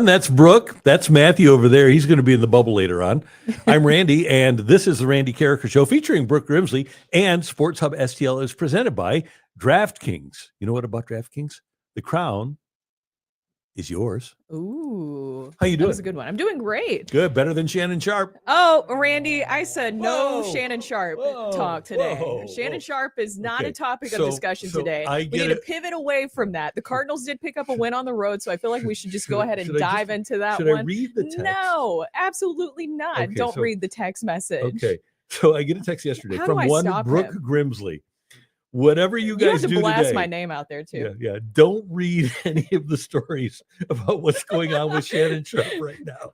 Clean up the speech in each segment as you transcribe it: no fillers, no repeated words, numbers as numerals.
That's Brooke. That's Matthew over there. He's going to be in the bubble later on. I'm Randy, and this is the Randy Karraker Show featuring Brooke Grimsley, and Sports Hub STL is presented by DraftKings. You know what about DraftKings? The crown is yours. Ooh. How you doing? That was a good one. I'm doing great. Good. Better than Shannon Sharp. Oh, Randy, I said no Whoa. Shannon Sharp Whoa. talk today. Whoa. Shannon Sharp is not Okay. a topic of discussion today. We need to pivot away from that. The Cardinals did pick up a win on the road, so I feel like we should just go ahead and dive into that one. Should I read the text? No, absolutely not. Okay, Don't read the text message. Okay. So I get a text yesterday from one Brooke Grimsley. Whatever you guys do today. You have to blast my name out there too. Yeah. Don't read any of the stories about what's going on with Shannon Sharp right now.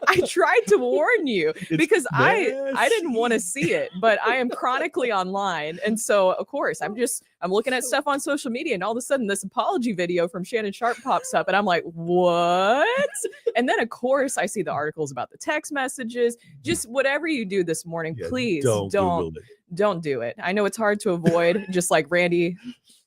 I tried to warn you because I didn't want to see it, but I am chronically online. And so, of course, I'm looking at stuff on social media, and all of a sudden this apology video from Shannon Sharp pops up, and I'm like, what? And then, of course, I see the articles about the text messages. Just whatever you do this morning, please don't do it. I know it's hard to avoid, just like Randy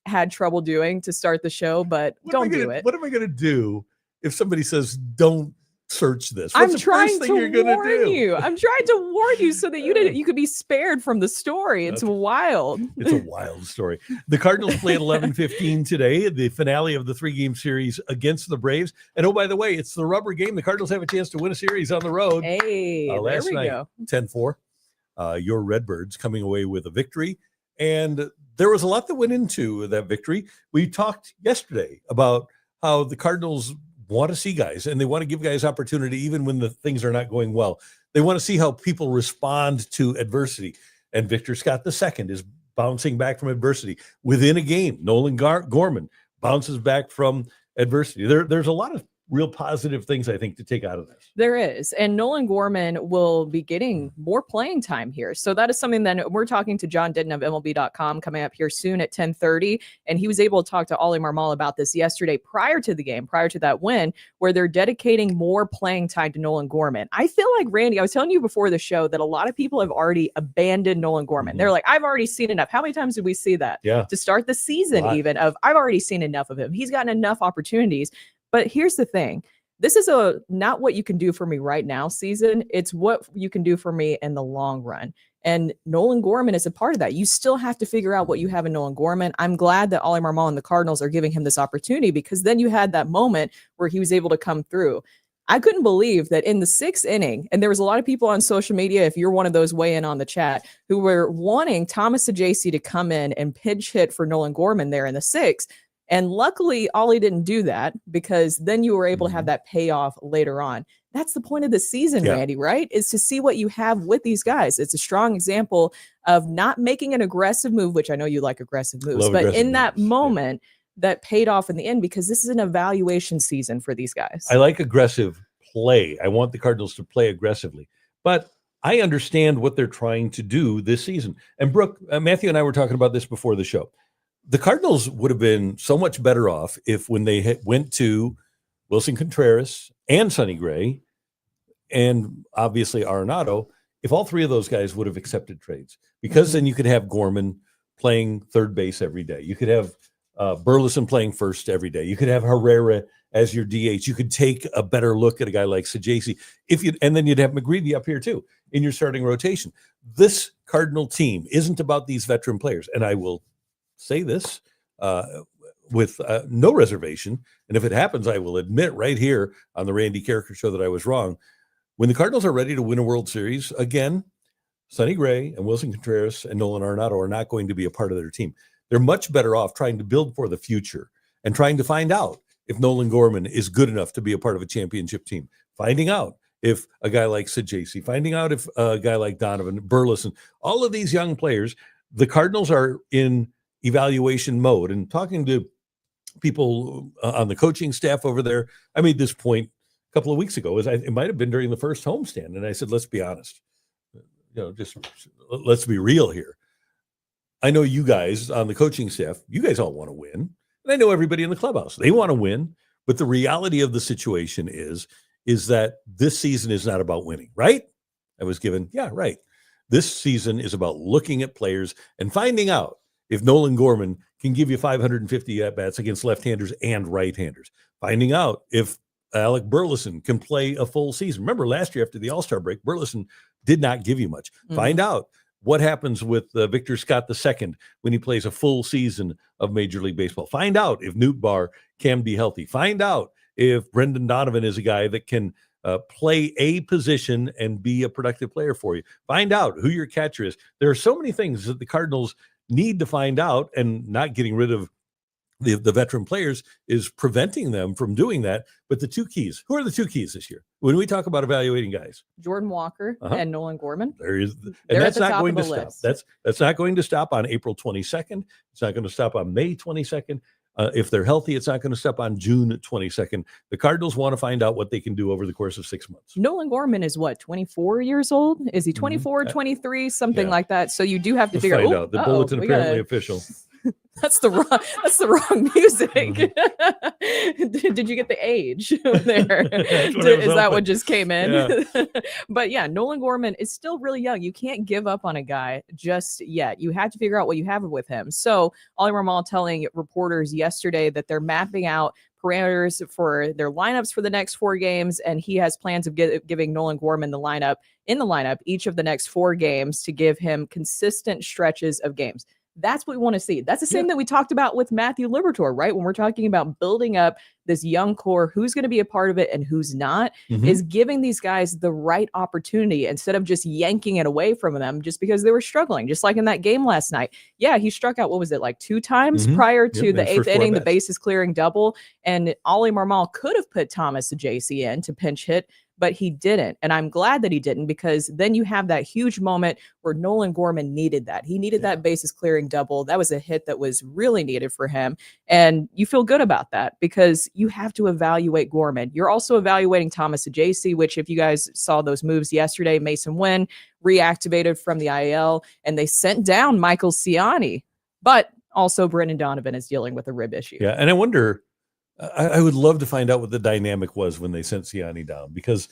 had trouble doing to start the show, but don't do it. What am I going to do if somebody says, don't search this? I'm trying to warn you. I'm trying to warn you so that you could be spared from the story. It's wild. It's a wild story. The Cardinals play at 11:15 today, the finale of the 3-game series against the Braves. And oh, by the way, it's the rubber game. The Cardinals have a chance to win a series on the road. Hey, last there we night, go. 10-4. Your Redbirds coming away with a victory. And there was a lot that went into that victory. We talked yesterday about how the Cardinals want to see guys, and they want to give guys opportunity even when the things are not going well. They want to see how people respond to adversity. And Victor Scott II is bouncing back from adversity within a game. Nolan Gorman bounces back from adversity. There's a lot of real positive things, I think, to take out of this. There is. And Nolan Gorman will be getting more playing time here. So that is something that we're talking to John Denton of MLB.com coming up here soon at 10:30. And he was able to talk to Ollie Marmol about this yesterday prior to the game, prior to that win, where they're dedicating more playing time to Nolan Gorman. I feel like, Randy, I was telling you before the show that a lot of people have already abandoned Nolan Gorman. They're like, I've already seen enough. How many times did we see that? Yeah. To start the season, even of I've already seen enough of him. He's gotten enough opportunities. But here's the thing. This is not what you can do for me right now season. It's what you can do for me in the long run. And Nolan Gorman is a part of that. You still have to figure out what you have in Nolan Gorman. I'm glad that Ollie Marmol and the Cardinals are giving him this opportunity, because then you had that moment where he was able to come through. I couldn't believe that in the 6th inning, and there was a lot of people on social media, if you're one of those weigh in on the chat, who were wanting Thomas Saggese to come in and pinch hit for Nolan Gorman there in the 6th. And luckily, Ollie didn't do that, because then you were able to have that payoff later on. That's the point of the season, Randy, right? Is to see what you have with these guys. It's a strong example of not making an aggressive move, which I know you like aggressive moves, but in that moment that paid off in the end, because this is an evaluation season for these guys. I like aggressive play. I want the Cardinals to play aggressively, but I understand what they're trying to do this season. And Brooke, Matthew and I were talking about this before the show. The Cardinals would have been so much better off if, when they went to Wilson Contreras and Sonny Gray and obviously Arenado, if all three of those guys would have accepted trades, because then you could have Gorman playing third base every day. You could have Burleson playing first every day. You could have Herrera as your DH. You could take a better look at a guy like Saggese, and then you'd have McGreevy up here too in your starting rotation. This Cardinal team isn't about these veteran players, and I will say this with no reservation, and if it happens, I will admit right here on the Randy Karraker Show that I was wrong. When the Cardinals are ready to win a World Series again, Sonny Gray and Wilson Contreras and Nolan Arenado are not going to be a part of their team. They're much better off trying to build for the future and trying to find out if Nolan Gorman is good enough to be a part of a championship team, finding out if a guy like Saggese, finding out if a guy like Donovan, Burleson, all of these young players. The Cardinals are in evaluation mode, and talking to people on the coaching staff over there, I made this point a couple of weeks ago. It might have been during the first homestand, and I said, let's be honest, just let's be real here. I know you guys on the coaching staff, you guys all want to win, and I know everybody in the clubhouse, they want to win, but the reality of the situation is that this season is not about winning, right? I was given, yeah, right. This season is about looking at players and finding out if Nolan Gorman can give you 550 at-bats against left-handers and right-handers, finding out if Alec Burleson can play a full season. Remember last year after the All-Star break, Burleson did not give you much. Find out what happens with Victor Scott II when he plays a full season of Major League Baseball. Find out if Newt Barr can be healthy. Find out if Brendan Donovan is a guy that can play a position and be a productive player for you. Find out who your catcher is. There are so many things that the Cardinals need to find out, and not getting rid of the veteran players is preventing them from doing that. But the two keys, who are the two keys this year? When we talk about evaluating guys, Jordan Walker and Nolan Gorman. There is, and They're that's at the not top going of to the stop. list. That's not going to stop on April 22nd. It's not going to stop on May 22nd. If they're healthy, it's not going to stop on June 22nd. The Cardinals want to find out what they can do over the course of 6 months. Nolan Gorman is what, 24 years old? Is he 24, 23, something like that? So you do have to Let's figure out. The bulletin apparently official. That's the wrong music. Did you get the age there? Is that what just came in? Yeah. But yeah, Nolan Gorman is still really young. You can't give up on a guy just yet. You have to figure out what you have with him. So Ollie Marmol telling reporters yesterday that they're mapping out parameters for their lineups for the next 4 games, and he has plans of giving Nolan Gorman the lineup each of the next 4 games to give him consistent stretches of games. That's what we want to see. That's the same that we talked about with Matthew Liberatore, right? When we're talking about building up this young core, who's going to be a part of it and who's not, is giving these guys the right opportunity instead of just yanking it away from them just because they were struggling. Just like in that game last night. Yeah, he struck out, what was it, like 2 times prior to the 8th inning, the bases clearing double. And Ollie Marmol could have put Thomas Saggese in to pinch hit, but he didn't. And I'm glad that he didn't, because then you have that huge moment where Nolan Gorman needed that. He needed that bases clearing double. That was a hit that was really needed for him. And you feel good about that because you have to evaluate Gorman. You're also evaluating Thomas Saggese, which if you guys saw those moves yesterday, Mason Wynn reactivated from the IL and they sent down Michael Ciani. But also Brendan Donovan is dealing with a rib issue. Yeah, and I wonder, I would love to find out what the dynamic was when they sent Ciani down, because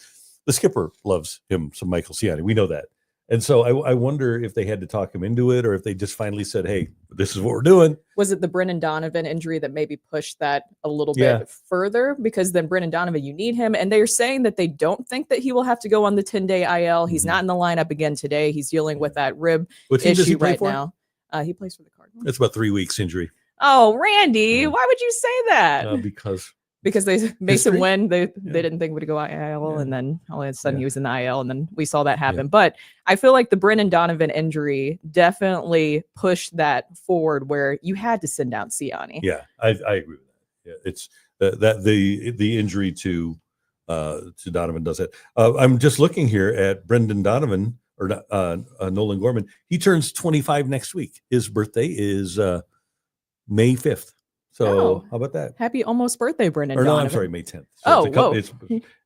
the skipper loves him some Michael Ciani. We know that. And so I wonder if they had to talk him into it, or if they just finally said, hey, this is what we're doing. Was it the Brendan Donovan injury that maybe pushed that a little bit further? Because then Brendan Donovan, you need him. And they're saying that they don't think that he will have to go on the 10-day IL. He's not in the lineup again today. He's dealing with that rib issue right now. He plays for the Cardinals. It's about 3 weeks injury. Oh, Randy, why would you say that? Because they Mason Wynn, they didn't think would go IL, and then all of a sudden he was in the IL, and then we saw that happen. But I feel like the Brendan Donovan injury definitely pushed that forward, where you had to send down Ciani. Yeah, I agree with that. Yeah, it's that the injury to Donovan does it. I'm just looking here at Brendan Donovan, or Nolan Gorman. He turns 25 next week. His birthday is May 5th. So how about that? Happy almost birthday, Brendan Donovan. No, I'm sorry, May 10th. So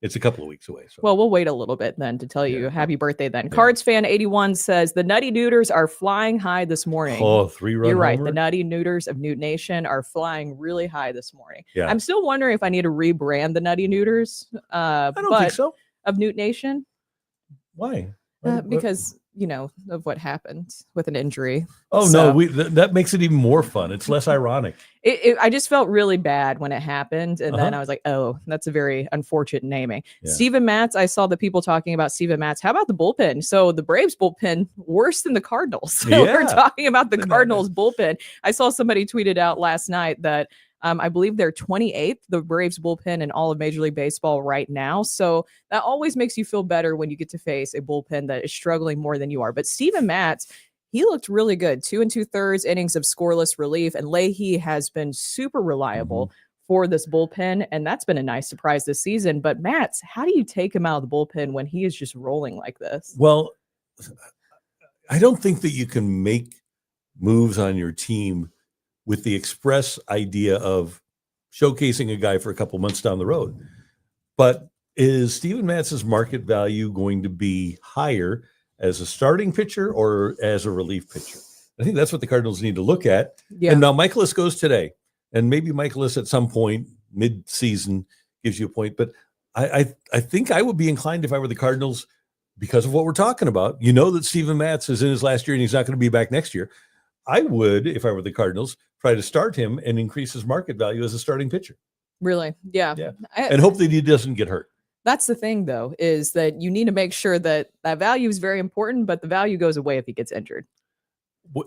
it's a couple of weeks away. So. Well, we'll wait a little bit then to tell you happy birthday then. Cards fan 81 says the Nutty Neuters are flying high this morning. Oh, 3-run You're right. homer? The Nutty Neuters of Newt Nation are flying really high this morning. Yeah. I'm still wondering if I need to rebrand the Nutty Neuters. I don't think so. Of Newt Nation. Why? Because of what happened with an injury. Oh, so, no, that makes it even more fun. It's less ironic. I just felt really bad when it happened. And then I was like, oh, that's a very unfortunate naming. Yeah. Steven Matz, I saw the people talking about Steven Matz. How about the bullpen? So the Braves bullpen, worse than the Cardinals. So we're talking about the Cardinals bullpen. I saw somebody tweeted out last night that I believe they're 28th, the Braves bullpen in all of Major League Baseball right now. So that always makes you feel better when you get to face a bullpen that is struggling more than you are. But Steven Matz, he looked really good. 2 2/3 innings of scoreless relief. And Leahy has been super reliable for this bullpen. And that's been a nice surprise this season. But Matz, how do you take him out of the bullpen when he is just rolling like this? Well, I don't think that you can make moves on your team with the express idea of showcasing a guy for a couple months down the road. But is Steven Matz's market value going to be higher as a starting pitcher or as a relief pitcher? I think that's what the Cardinals need to look at. Yeah. And now Michaelis goes today, and maybe Michaelis at some point mid-season gives you a point. But I think I would be inclined, if I were the Cardinals, because of what we're talking about. You know that Steven Matz is in his last year and he's not going to be back next year. I would, if I were the Cardinals, try to start him and increase his market value as a starting pitcher. Really? Yeah. Yeah. And hope that he doesn't get hurt. That's the thing, though, is that you need to make sure that value is very important, but the value goes away if he gets injured.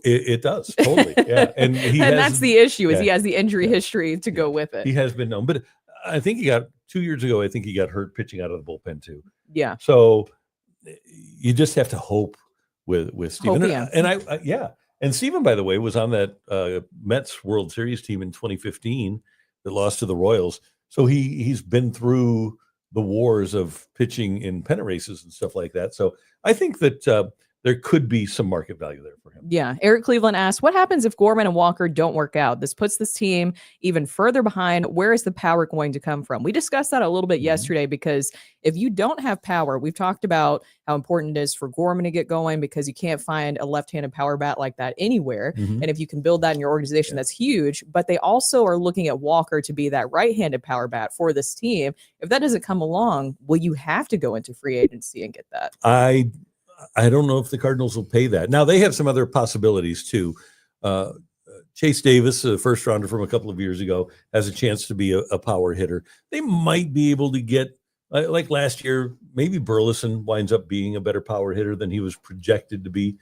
It does, totally. Yeah. And that's the issue, is yeah, he has the injury history to go with it. He has been known. But I think 2 years ago, I think he got hurt pitching out of the bullpen too. Yeah. So you just have to hope with Steven. Hope, And And Steven, by the way, was on that Mets World Series team in 2015 that lost to the Royals. So he's been through the wars of pitching in pennant races and stuff like that. So I think that there could be some market value there for him. Yeah. Eric Cleveland asked, what happens if Gorman and Walker don't work out? This puts this team even further behind. Where is the power going to come from? We discussed that a little bit yesterday, because if you don't have power, we've talked about how important it is for Gorman to get going, because you can't find a left-handed power bat like that anywhere. And if you can build that in your organization, that's huge. But they also are looking at Walker to be that right-handed power bat for this team. If that doesn't come along, will you have to go into free agency and get that? I don't know if the Cardinals will pay that. Now, they have some other possibilities too. Chase Davis, a first rounder from a couple of years ago, has a chance to be a power hitter. They might be able to get, like last year, maybe Burleson winds up being a better power hitter than he was projected to be.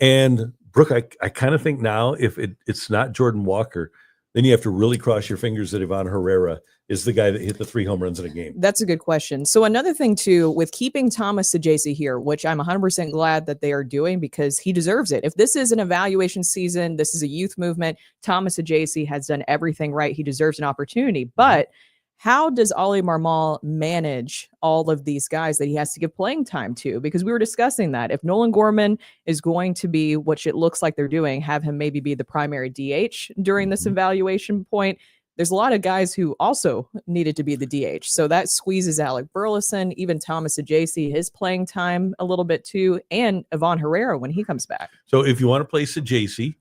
And Brooke, I kind of think now, if it's not Jordan Walker, then you have to really cross your fingers that Ivan Herrera is the guy that hit the 3 home runs in a game. That's a good question. So another thing too, with keeping Thomas Saggese here, which I'm 100% glad that they are doing, because he deserves it. If this is an evaluation season, this is a youth movement, Thomas Saggese has done everything right. He deserves an opportunity. But how does Oli Marmol manage all of these guys that he has to give playing time to? Because we were discussing that. If Nolan Gorman is going to be, which it looks like they're doing, have him maybe be the primary DH during this evaluation point, there's a lot of guys who also needed to be the DH. So that squeezes Alec Burleson, even Thomas Saggese, his playing time a little bit too, and Ivan Herrera when he comes back. So if you want to play Saggese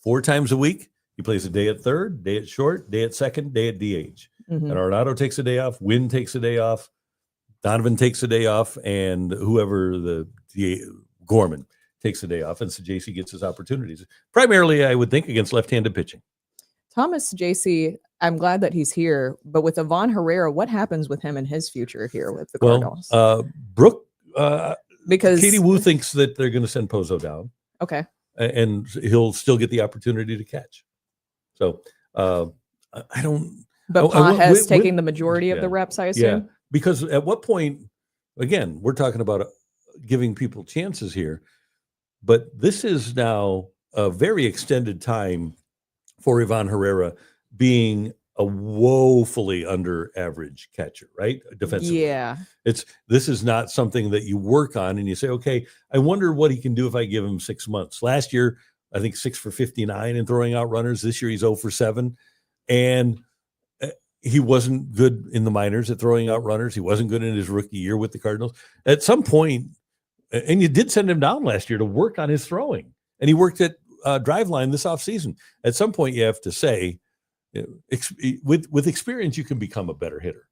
4 times a week, he plays a day at third, day at short, day at second, day at DH. And Arenado takes a day off, Wynn takes a day off, Donovan takes a day off, and whoever Gorman takes a day off, and Saggese gets his opportunities. Primarily, I would think, against left-handed pitching. Thomas Saggese, I'm glad that he's here, but with Ivan Herrera, what happens with him and his future here with the Cardinals? Brooke, because Katie Woo thinks that they're going to send Pozo down. Okay. And he'll still get the opportunity to catch. So I don't. But Pages taking the majority of the reps, I assume? Yeah, because at what point, again, we're talking about giving people chances here, but this is now a very extended time for Ivan Herrera being a woefully under average catcher, right? Defensively. Yeah. This is not something that you work on and you say, okay, I wonder what he can do if I give him 6 months. Last year, I think 6 for 59 in throwing out runners. This year he's 0 for 7. And he wasn't good in the minors at throwing out runners. He wasn't good in his rookie year with the Cardinals. At some point, and you did send him down last year to work on his throwing. And he worked at Driveline this offseason. At some point, you have to say, with experience, you can become a better hitter.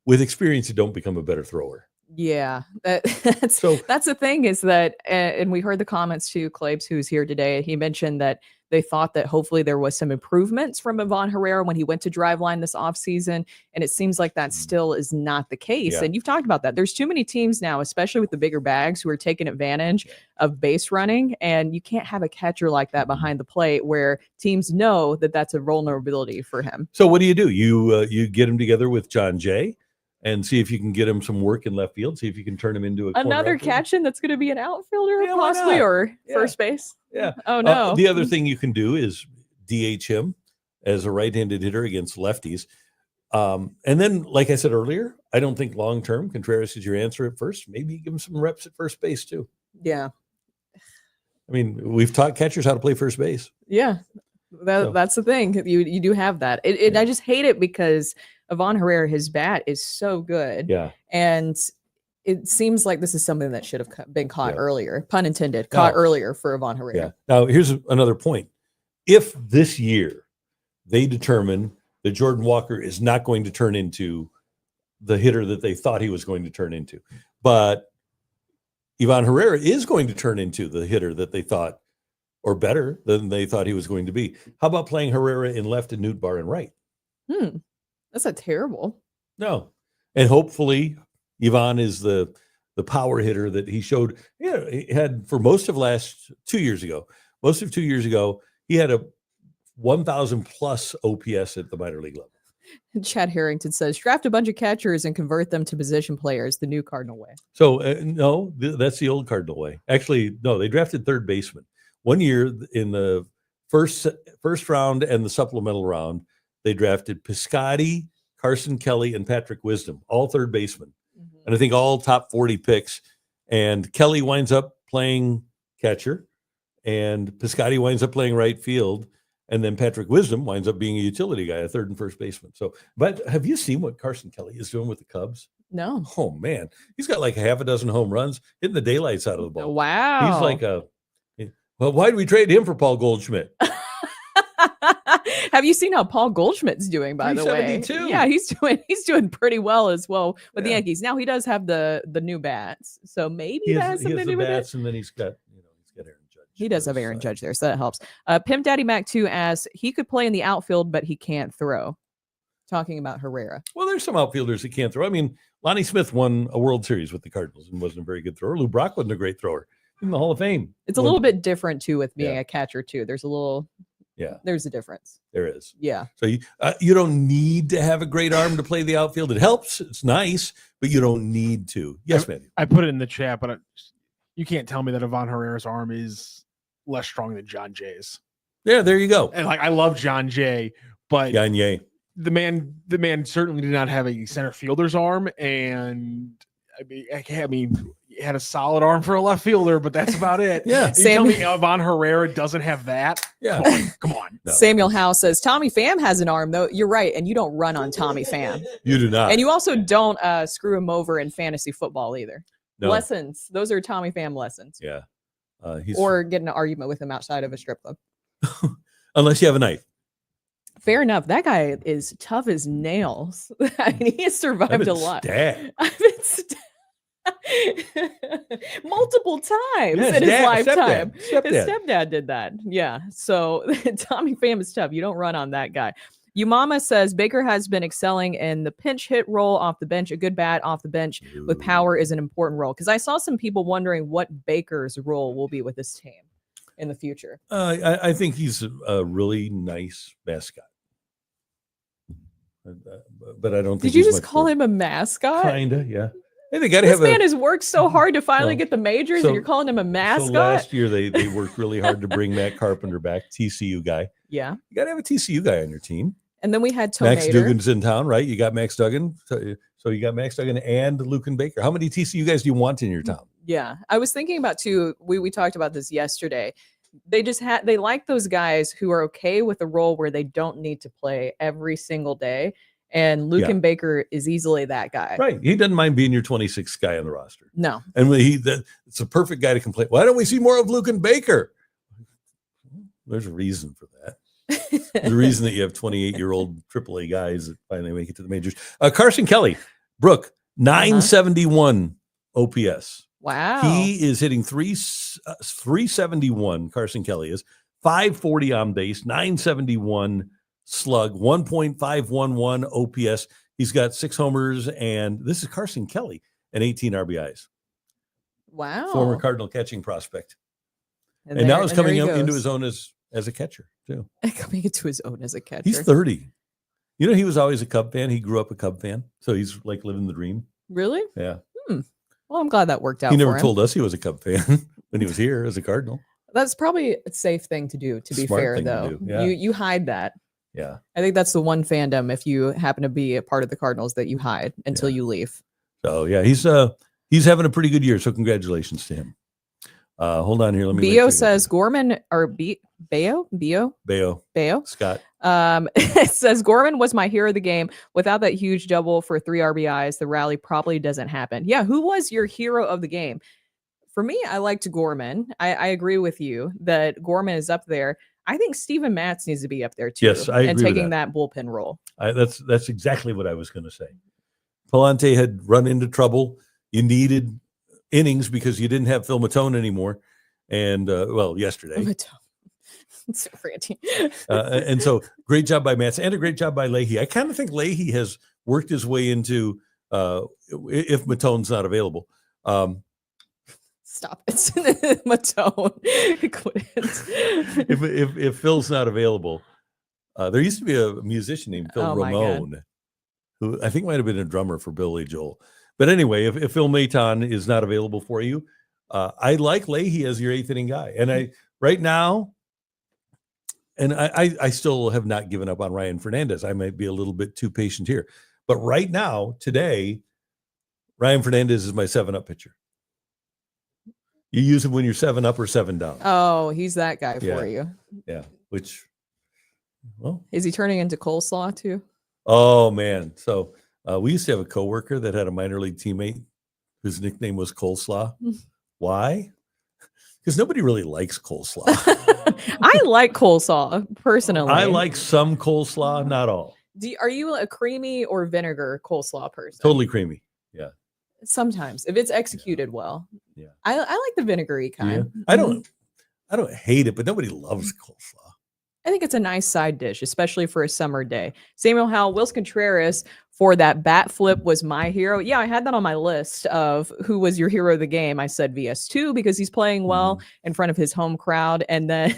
With experience, you don't become a better thrower. Yeah, that's the thing, is that, and we heard the comments to Claibs, who's here today. He mentioned that they thought that hopefully there was some improvements from Ivan Herrera when he went to Driveline this offseason, and it seems like that still is not the case. Yeah. And you've talked about that. There's too many teams now, especially with the bigger bags, who are taking advantage of base running, and you can't have a catcher like that behind the plate where teams know that that's a vulnerability for him. So what do? You get him together with John Jay and see if you can get him some work in left field, see if you can turn him into another catcher that's going to be an outfielder, possibly, or first base. Yeah. Oh, no. The other thing you can do is DH him as a right-handed hitter against lefties. And then, like I said earlier, I don't think long-term Contreras is your answer at first. Maybe give him some reps at first base too. Yeah. I mean, we've taught catchers how to play first base. Yeah. That's the thing. You do have that. I just hate it because Ivan Herrera, his bat is so good. Yeah. And it seems like this is something that should have been caught earlier, pun intended, earlier for Ivan Herrera. Yeah. Now, here's another point. If this year they determine that Jordan Walker is not going to turn into the hitter that they thought he was going to turn into, but Ivan Herrera is going to turn into the hitter that they thought, or better than they thought he was going to be, how about playing Herrera in left and Nootbaar in right? That's not terrible. No. And hopefully Yvonne is the power hitter that he showed. Yeah, he had for most of 2 years ago. Most of 2 years ago, he had a 1,000 plus OPS at the minor league level. Chad Harrington says, draft a bunch of catchers and convert them to position players, the new Cardinal way. So, no, that's the old Cardinal way. Actually, no, they drafted third baseman. 1 year in the first round and the supplemental round, they drafted Piscotty, Carson Kelly, and Patrick Wisdom, all third basemen. Mm-hmm. And I think all top 40 picks. And Kelly winds up playing catcher, and Piscotty winds up playing right field. And then Patrick Wisdom winds up being a utility guy, a third and first baseman. So, but have you seen what Carson Kelly is doing with the Cubs? No. Oh, man. He's got like half a dozen home runs, hitting the daylights out of the ball. Wow. He's like well, why did we trade him for Paul Goldschmidt? Have you seen how Paul Goldschmidt's doing, by the way? Yeah, he's doing pretty well as well with the Yankees. Now he does have the new bats. So maybe that has something to do with it. And then he's got Aaron Judge. He does have Aaron Judge there, so that helps. Pimp Daddy Mac 2 asks, he could play in the outfield, but he can't throw. Talking about Herrera. Well, there's some outfielders that can't throw. I mean, Lonnie Smith won a World Series with the Cardinals and wasn't a very good thrower. Lou Brock wasn't a great thrower in the Hall of Fame. It's a little bit different, too, with being a catcher, too. There's a difference. There is. Yeah. So you don't need to have a great arm to play the outfield. It helps. It's nice, but you don't need to. Yes, man. I put it in the chat, but you can't tell me that Ivan Herrera's arm is less strong than John Jay's. Yeah, there you go. And I love John Jay, but Gagne. The man certainly did not have a center fielder's arm, and I mean, he had a solid arm for a left fielder, but that's about it. Yeah. You tell me Ivan Herrera doesn't have that? Yeah. Come on. No. Samuel Howe says, Tommy Pham has an arm, though. You're right, and you don't run on Tommy Pham. You do not. And you also don't screw him over in fantasy football either. No. Lessons. Those are Tommy Pham lessons. Yeah. Or get in an argument with him outside of a strip club. Unless you have a knife. Fair enough. That guy is tough as nails. I mean, he has survived a lot. I've been multiple times in his lifetime. His stepdad did that. Yeah. So Tommy Pham is tough. You don't run on that guy. Umama says Baker has been excelling in the pinch hit role off the bench. A good bat off the bench with power is an important role. Because I saw some people wondering what Baker's role will be with this team in the future. I think he's a really nice mascot. But I don't think. Did you just call him a mascot? Kinda, yeah. Hey, they gotta this man has worked so hard to finally get the majors, and you're calling him a mascot? So last year they worked really hard to bring Matt Carpenter back, TCU guy. Yeah. You gotta have a TCU guy on your team. And then we had Max Duggan's in town, right? You got Max Duggan. So you got Max Duggan and Lucan Baker. How many TCU guys do you want in your town? Yeah. I was thinking about too, we talked about this yesterday. They like those guys who are okay with a role where they don't need to play every single day. And Lucan Baker is easily that guy. Right. He doesn't mind being your 26th guy on the roster. No. And it's a perfect guy to complain. Why don't we see more of Lucan Baker? There's a reason for that. There's a reason that you have 28-year-old AAA guys that finally make it to the majors. Carson Kelly, Brooke, 971 OPS. Wow. He is hitting 371. Carson Kelly is 540 on base, 971 slug, 1.511 OPS. He's got 6 homers, and this is Carson Kelly and 18 RBIs. Wow. Former Cardinal catching prospect. And now he's coming into his own as a catcher, too. Coming into his own as a catcher. He's 30. You know, he was always a Cub fan. He grew up a Cub fan. So he's like living the dream. Really? Yeah. Well, I'm glad that worked out. He never told us he was a Cub fan when he was here as a Cardinal. That's probably a safe thing to do, to be fair, though. Yeah. You hide that. Yeah. I think that's the one fandom, if you happen to be a part of the Cardinals, that you hide until you leave. So, yeah, he's having a pretty good year. So congratulations to him. Hold on here. Let me. Bio says Gorman or Bayo. Scott. It says Gorman was my hero of the game. Without that huge double for 3 RBIs, the rally probably doesn't happen. Yeah, who was your hero of the game? For me, I liked Gorman. I agree with you that Gorman is up there. I think Steven Matz needs to be up there too. Yes, I agree and taking with that bullpen role. That's exactly what I was going to say. Palante had run into trouble. You needed innings because you didn't have Phil Matone anymore. And yesterday. It's Randy. And so great job by Matz and a great job by Leahy. I kind of think Leahy has worked his way into if Matone's not available. Stop it. Matone. Quit it. If Phil's not available, there used to be a musician named Phil Ramone, who I think might have been a drummer for Billy Joel. But anyway, if Phil Maton is not available for you, I like Leahy as your 8th inning guy. And right now, and I still have not given up on Ryan Fernandez. I might be a little bit too patient here. But right now, today, Ryan Fernandez is my 7-up pitcher. You use him when you're 7 up or 7 down. Oh, he's that guy for you. Yeah. Which, well. Is he turning into coleslaw too? Oh, man. So we used to have a coworker that had a minor league teammate whose nickname was Coleslaw. Why? Because nobody really likes coleslaw. I like coleslaw personally. I like some coleslaw, not all. Are you a creamy or vinegar coleslaw person? Totally creamy. Yeah. Sometimes, if it's executed well. Yeah. I like the vinegary kind. Yeah. I don't hate it, but nobody loves coleslaw. I think it's a nice side dish, especially for a summer day. Samuel Howell, Wills Contreras for that bat flip was my hero. Yeah, I had that on my list of who was your hero of the game. I said VS2 because he's playing well in front of his home crowd. And then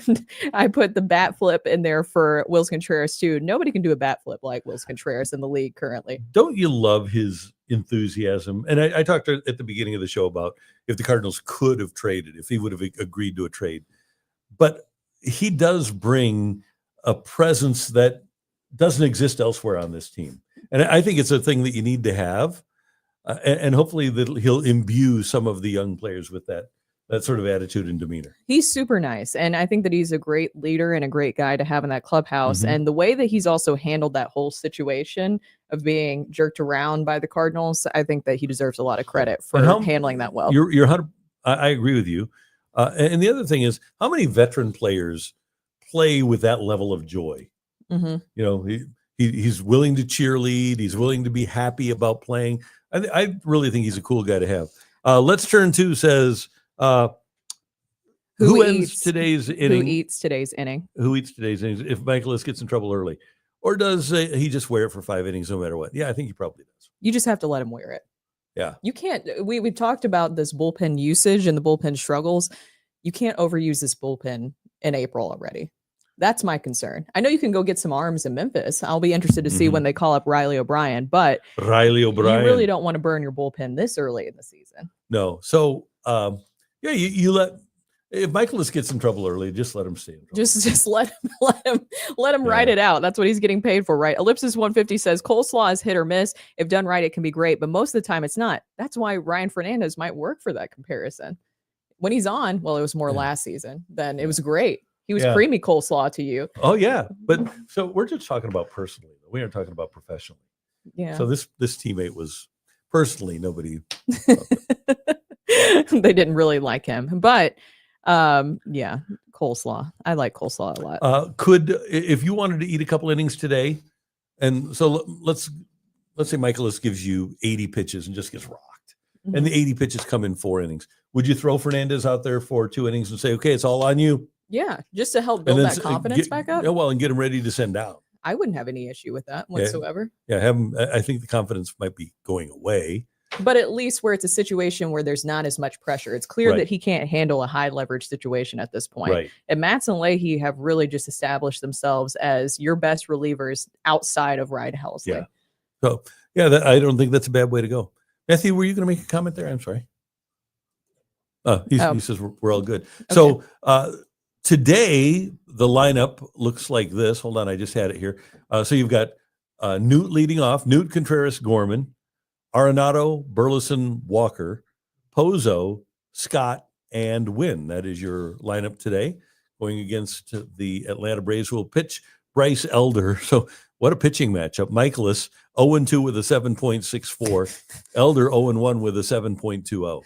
I put the bat flip in there for Wills Contreras too. Nobody can do a bat flip like Wills Contreras in the league currently. Don't you love his enthusiasm? And I talked at the beginning of the show about if the Cardinals could have traded, if he would have agreed to a trade. But he does bring a presence that doesn't exist elsewhere on this team. And I think it's a thing that you need to have. And hopefully that he'll imbue some of the young players with that sort of attitude and demeanor. He's super nice. And I think that he's a great leader and a great guy to have in that clubhouse. And the way that he's also handled that whole situation of being jerked around by the Cardinals, I think that he deserves a lot of credit for handling that well. I agree with you. And the other thing is, how many veteran players play with that level of joy? You know, he's willing to cheerlead. He's willing to be happy about playing. I really think he's a cool guy to have. Let's turn to says, who ends today's inning? Who eats today's inning? Who eats today's innings? If Michaelis gets in trouble early, or does he just wear it for 5 innings no matter what? Yeah, I think he probably does. You just have to let him wear it. Yeah. You can't. We've talked about this bullpen usage and the bullpen struggles. You can't overuse this bullpen in April already. That's my concern. I know you can go get some arms in Memphis. I'll be interested to see when they call up Riley O'Brien, but you really don't want to burn your bullpen this early in the season. No. So, you if Michaelis gets in trouble early, just let him stay in trouble. Just let him write it out. That's what he's getting paid for, right? Ellipsis 150 says coleslaw is hit or miss. If done right, it can be great, but most of the time it's not. That's why Ryan Fernandez might work for that comparison. When he's on, well, it was more last season, then it was great. He was creamy coleslaw to you. Oh, yeah. But so we're just talking about personally. We aren't talking about professionally. Yeah. So this teammate was personally nobody. They didn't really like him. But coleslaw. I like coleslaw a lot. If you wanted to eat a couple innings today, and so let's say Michaelis gives you 80 pitches and just gets rocked, and the 80 pitches come in 4 innings. Would you throw Fernandez out there for 2 innings and say, okay, it's all on you? Yeah, just to help build that confidence back up. Yeah, well, and get him ready to send out. I wouldn't have any issue with that whatsoever. Yeah, have him. I think the confidence might be going away. But at least where it's a situation where there's not as much pressure. It's clear that he can't handle a high leverage situation at this point. Right. And Matz and Leahy have really just established themselves as your best relievers outside of Ryan Helsley. Yeah. So, I don't think that's a bad way to go. Matthew, were you going to make a comment there? I'm sorry. He says we're all good. Okay. So today, the lineup looks like this. Hold on, I just had it here. So you've got Newt leading off, Newt, Contreras, Gorman, Arenado, Burleson, Walker, Pozo, Scott, and Wynn. That is your lineup today. Going against the Atlanta Braves, who will pitch Bryce Elder. So what a pitching matchup. Michaelis 0-2 with a 7.64. Elder 0-1 with a 7.20.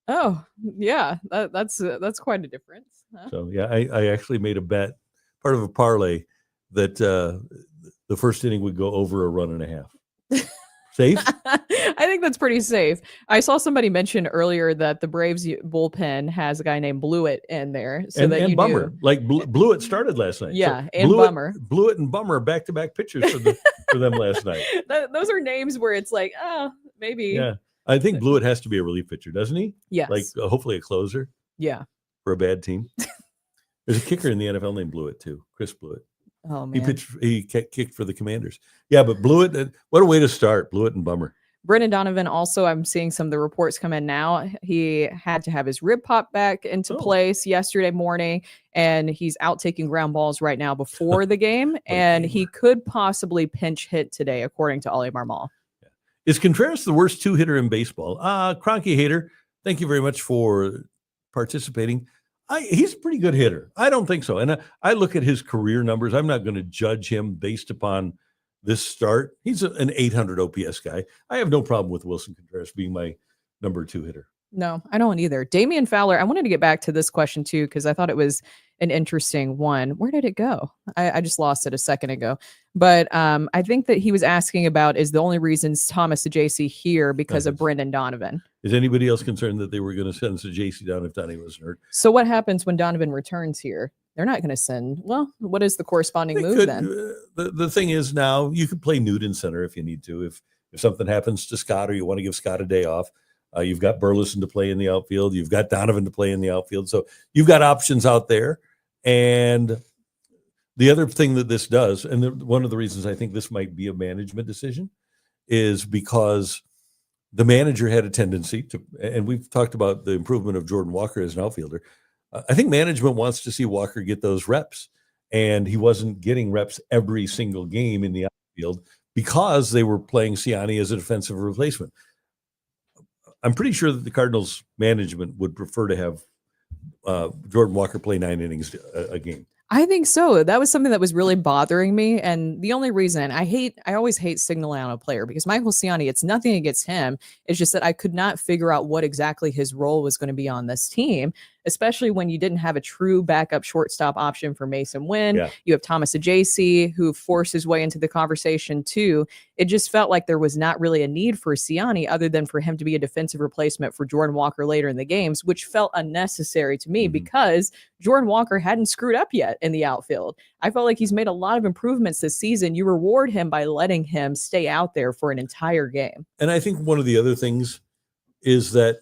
Oh, yeah. That's quite a difference. Huh? So, I actually made a bet, part of a parlay, that the first inning would go over a run and a half. Safe? I think that's pretty safe. I saw somebody mention earlier that the Braves bullpen has a guy named Blewett in there, so that and you Bummer. knew. Like Blewett started last night. Yeah, So and Bummer. Blewett and Bummer back-to-back pitchers for them last night. Those are names where it's like, oh, maybe. Yeah. I think Blewett has to be a relief pitcher, doesn't he? Yes. Like hopefully a closer Yeah. for a bad team. There's a kicker in the NFL named Blewett too, Chris Blewett. Oh man. He kicked for the Commanders. Yeah, but Blewett, what a way to start, Blewett and Bummer. Brendan Donovan also, I'm seeing some of the reports come in now. He had to have his rib pop back into place yesterday morning, and he's out taking ground balls right now before the game, and he could possibly pinch hit today, according to Ollie Marmol. Is Contreras the worst two-hitter in baseball? Cronky hater, thank you very much for participating. He's a pretty good hitter. I don't think so. And I look at his career numbers. I'm not going to judge him based upon this start. He's an 800 OPS guy. I have no problem with Wilson Contreras being my number 2 hitter. No, I don't either. Damian Fowler, I wanted to get back to this question too, because I thought it was an interesting one. Where did it go? I just lost it a second ago. But I think that he was asking about is the only reasons Thomas Saggese here because of Brendan Donovan. Is anybody else concerned that they were going to send Saggese down if Donnie wasn't hurt? So what happens when Donovan returns here? They're not going to send. Well, what is the corresponding move then? The thing is now you can play Newt in center if you need to. If something happens to Scott or you want to give Scott a day off, you've got Burleson to play in the outfield. You've got Donovan to play in the outfield. So you've got options out there. And the other thing that this does, and one of the reasons I think this might be a management decision, is because the manager had a tendency to, and we've talked about the improvement of Jordan Walker as an outfielder. I think management wants to see Walker get those reps, and he wasn't getting reps every single game in the outfield because they were playing Ciani as a defensive replacement. I'm pretty sure that the Cardinals management would prefer to have Jordan Walker play 9 innings a game. I think so. That was something that was really bothering me. And the only reason I always hate signaling on a player because Michael Ciani, it's nothing against him. It's just that I could not figure out what exactly his role was going to be on this team, especially when you didn't have a true backup shortstop option for Mason Wynn. Yeah. You have Thomas Saggese, who forced his way into the conversation too. It just felt like there was not really a need for Ciani other than for him to be a defensive replacement for Jordan Walker later in the games, which felt unnecessary to me because Jordan Walker hadn't screwed up yet in the outfield. I felt like he's made a lot of improvements this season. You reward him by letting him stay out there for an entire game. And I think one of the other things is that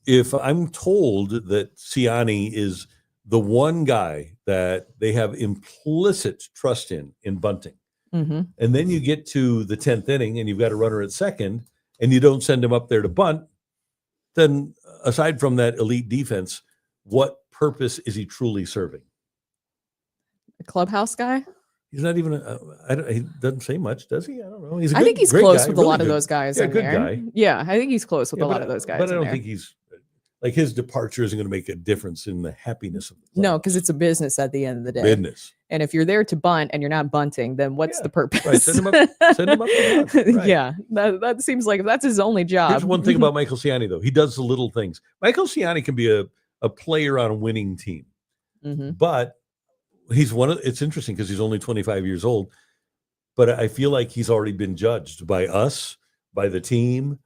if I'm told that Ciani is the one guy that they have implicit trust in bunting, and then you get to the 10th inning and you've got a runner at second and you don't send him up there to bunt, then aside from that elite defense, what purpose is he truly serving? A clubhouse guy? He's not even he doesn't say much, does he? I don't know. I think he's close with a lot of those guys. Yeah, good guy. Yeah, I think he's close with a lot of those guys. But I don't think he's like his departure isn't going to make a difference in the happiness of the club. No, because it's a business at the end of the day. Business. And if you're there to bunt and you're not bunting, then what's the purpose? Right. Send him up to bunt. Right. Yeah, that seems like that's his only job. Here's one thing about Michael Ciani, though. He does the little things. Michael Ciani can be a player on a winning team. But he's it's interesting because he's only 25 years old. But I feel like he's already been judged by us, by the team,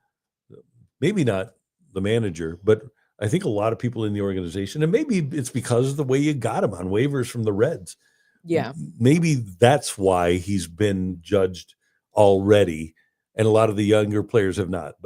maybe not the manager, but I think a lot of people in the organization, and maybe it's because of the way you got him on waivers from the Reds. Yeah. Maybe that's why he's been judged already, and a lot of the younger players have not.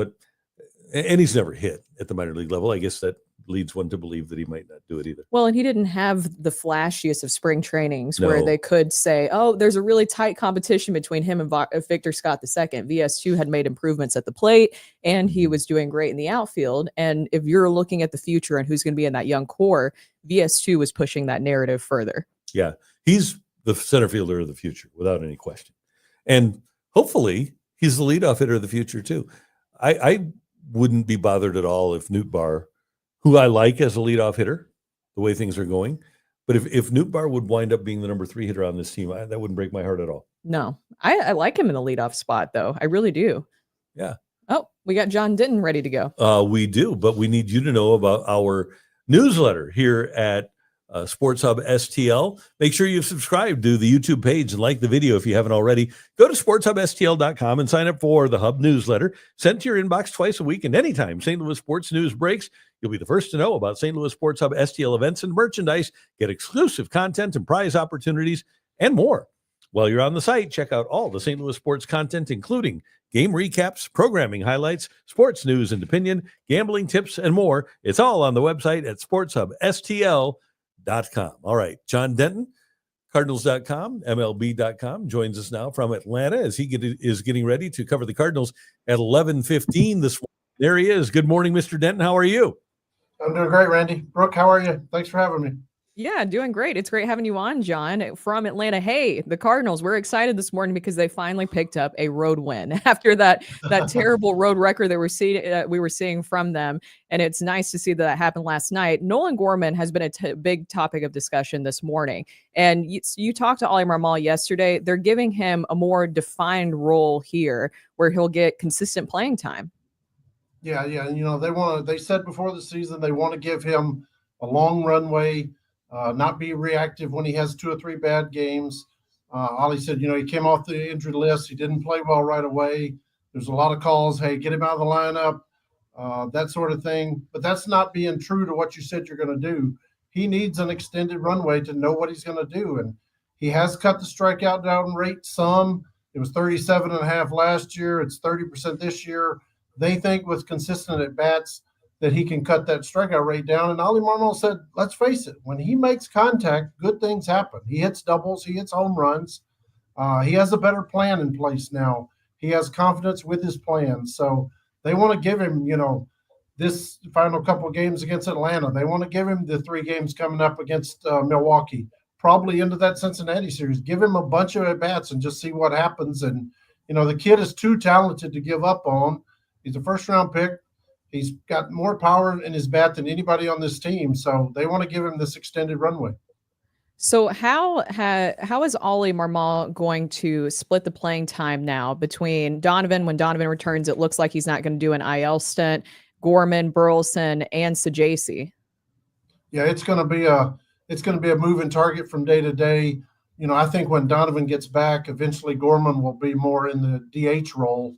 And he's never hit at the minor league level. I guess that leads one to believe that he might not do it either. Well, and he didn't have the flashiest of spring trainings where they could say, oh, there's a really tight competition between him and Victor Scott II. VS2 had made improvements at the plate, and he was doing great in the outfield. And if you're looking at the future and who's going to be in that young core, VS2 was pushing that narrative further. Yeah, he's the center fielder of the future, without any question. And hopefully he's the leadoff hitter of the future, too. I wouldn't be bothered at all if Newt Barr, who I like as a leadoff hitter, the way things are going. But if Newt Barr would wind up being the number 3 hitter on this team, that wouldn't break my heart at all. No, I like him in the leadoff spot, though. I really do. Yeah. Oh, we got John Denton ready to go. We do, but we need you to know about our newsletter here at Sports Hub STL. Make sure you've subscribed to the YouTube page and like the video if you haven't already. Go to sportshubstl.com and sign up for the Hub newsletter. Sent to your inbox twice a week, and anytime St. Louis sports news breaks, you'll be the first to know about St. Louis Sports Hub STL events and merchandise. Get exclusive content and prize opportunities and more. While you're on the site, check out all the St. Louis sports content, including game recaps, programming highlights, sports news and opinion, gambling tips, and more. It's all on the website at sportshubstl.com. All right, John Denton, Cardinals.com, MLB.com, joins us now from Atlanta as he is getting ready to cover the Cardinals at 11:15 this morning. There he is. Good morning, Mr. Denton. How are you? I'm doing great, Randy. Brooke, how are you? Thanks for having me. Yeah, doing great. It's great having you on, John, from Atlanta. Hey, the Cardinals, we're excited this morning because they finally picked up a road win after that terrible road record that we were seeing from them. And it's nice to see that happened last night. Nolan Gorman has been a big topic of discussion this morning. And you talked to Oli Marmol yesterday. They're giving him a more defined role here where he'll get consistent playing time. Yeah. You know, they said before the season they want to give him a long runway. Not be reactive when he has 2 or 3 bad games. Ollie said, you know, he came off the injured list. He didn't play well right away. There's a lot of calls. Hey, get him out of the lineup, that sort of thing. But that's not being true to what you said you're going to do. He needs an extended runway to know what he's going to do. And he has cut the strikeout down rate some. It was 37.5 last year. It's 30% this year. They think with consistent at-bats that he can cut that strikeout rate down. And Oli Marmol said, let's face it, when he makes contact, good things happen. He hits doubles, he hits home runs. He has a better plan in place now. He has confidence with his plan. So they want to give him, you know, this final couple of games against Atlanta. They want to give him the 3 games coming up against Milwaukee, probably into that Cincinnati series. Give him a bunch of at-bats and just see what happens. And, you know, the kid is too talented to give up on. He's a first-round pick. He's got more power in his bat than anybody on this team, so they want to give him this extended runway. So how is Oli Marmol going to split the playing time now between Donovan? When Donovan returns, it looks like he's not going to do an IL stint. Gorman, Burleson, and Saggese. Yeah, it's going to be a moving target from day to day. You know, I think when Donovan gets back, eventually Gorman will be more in the DH role.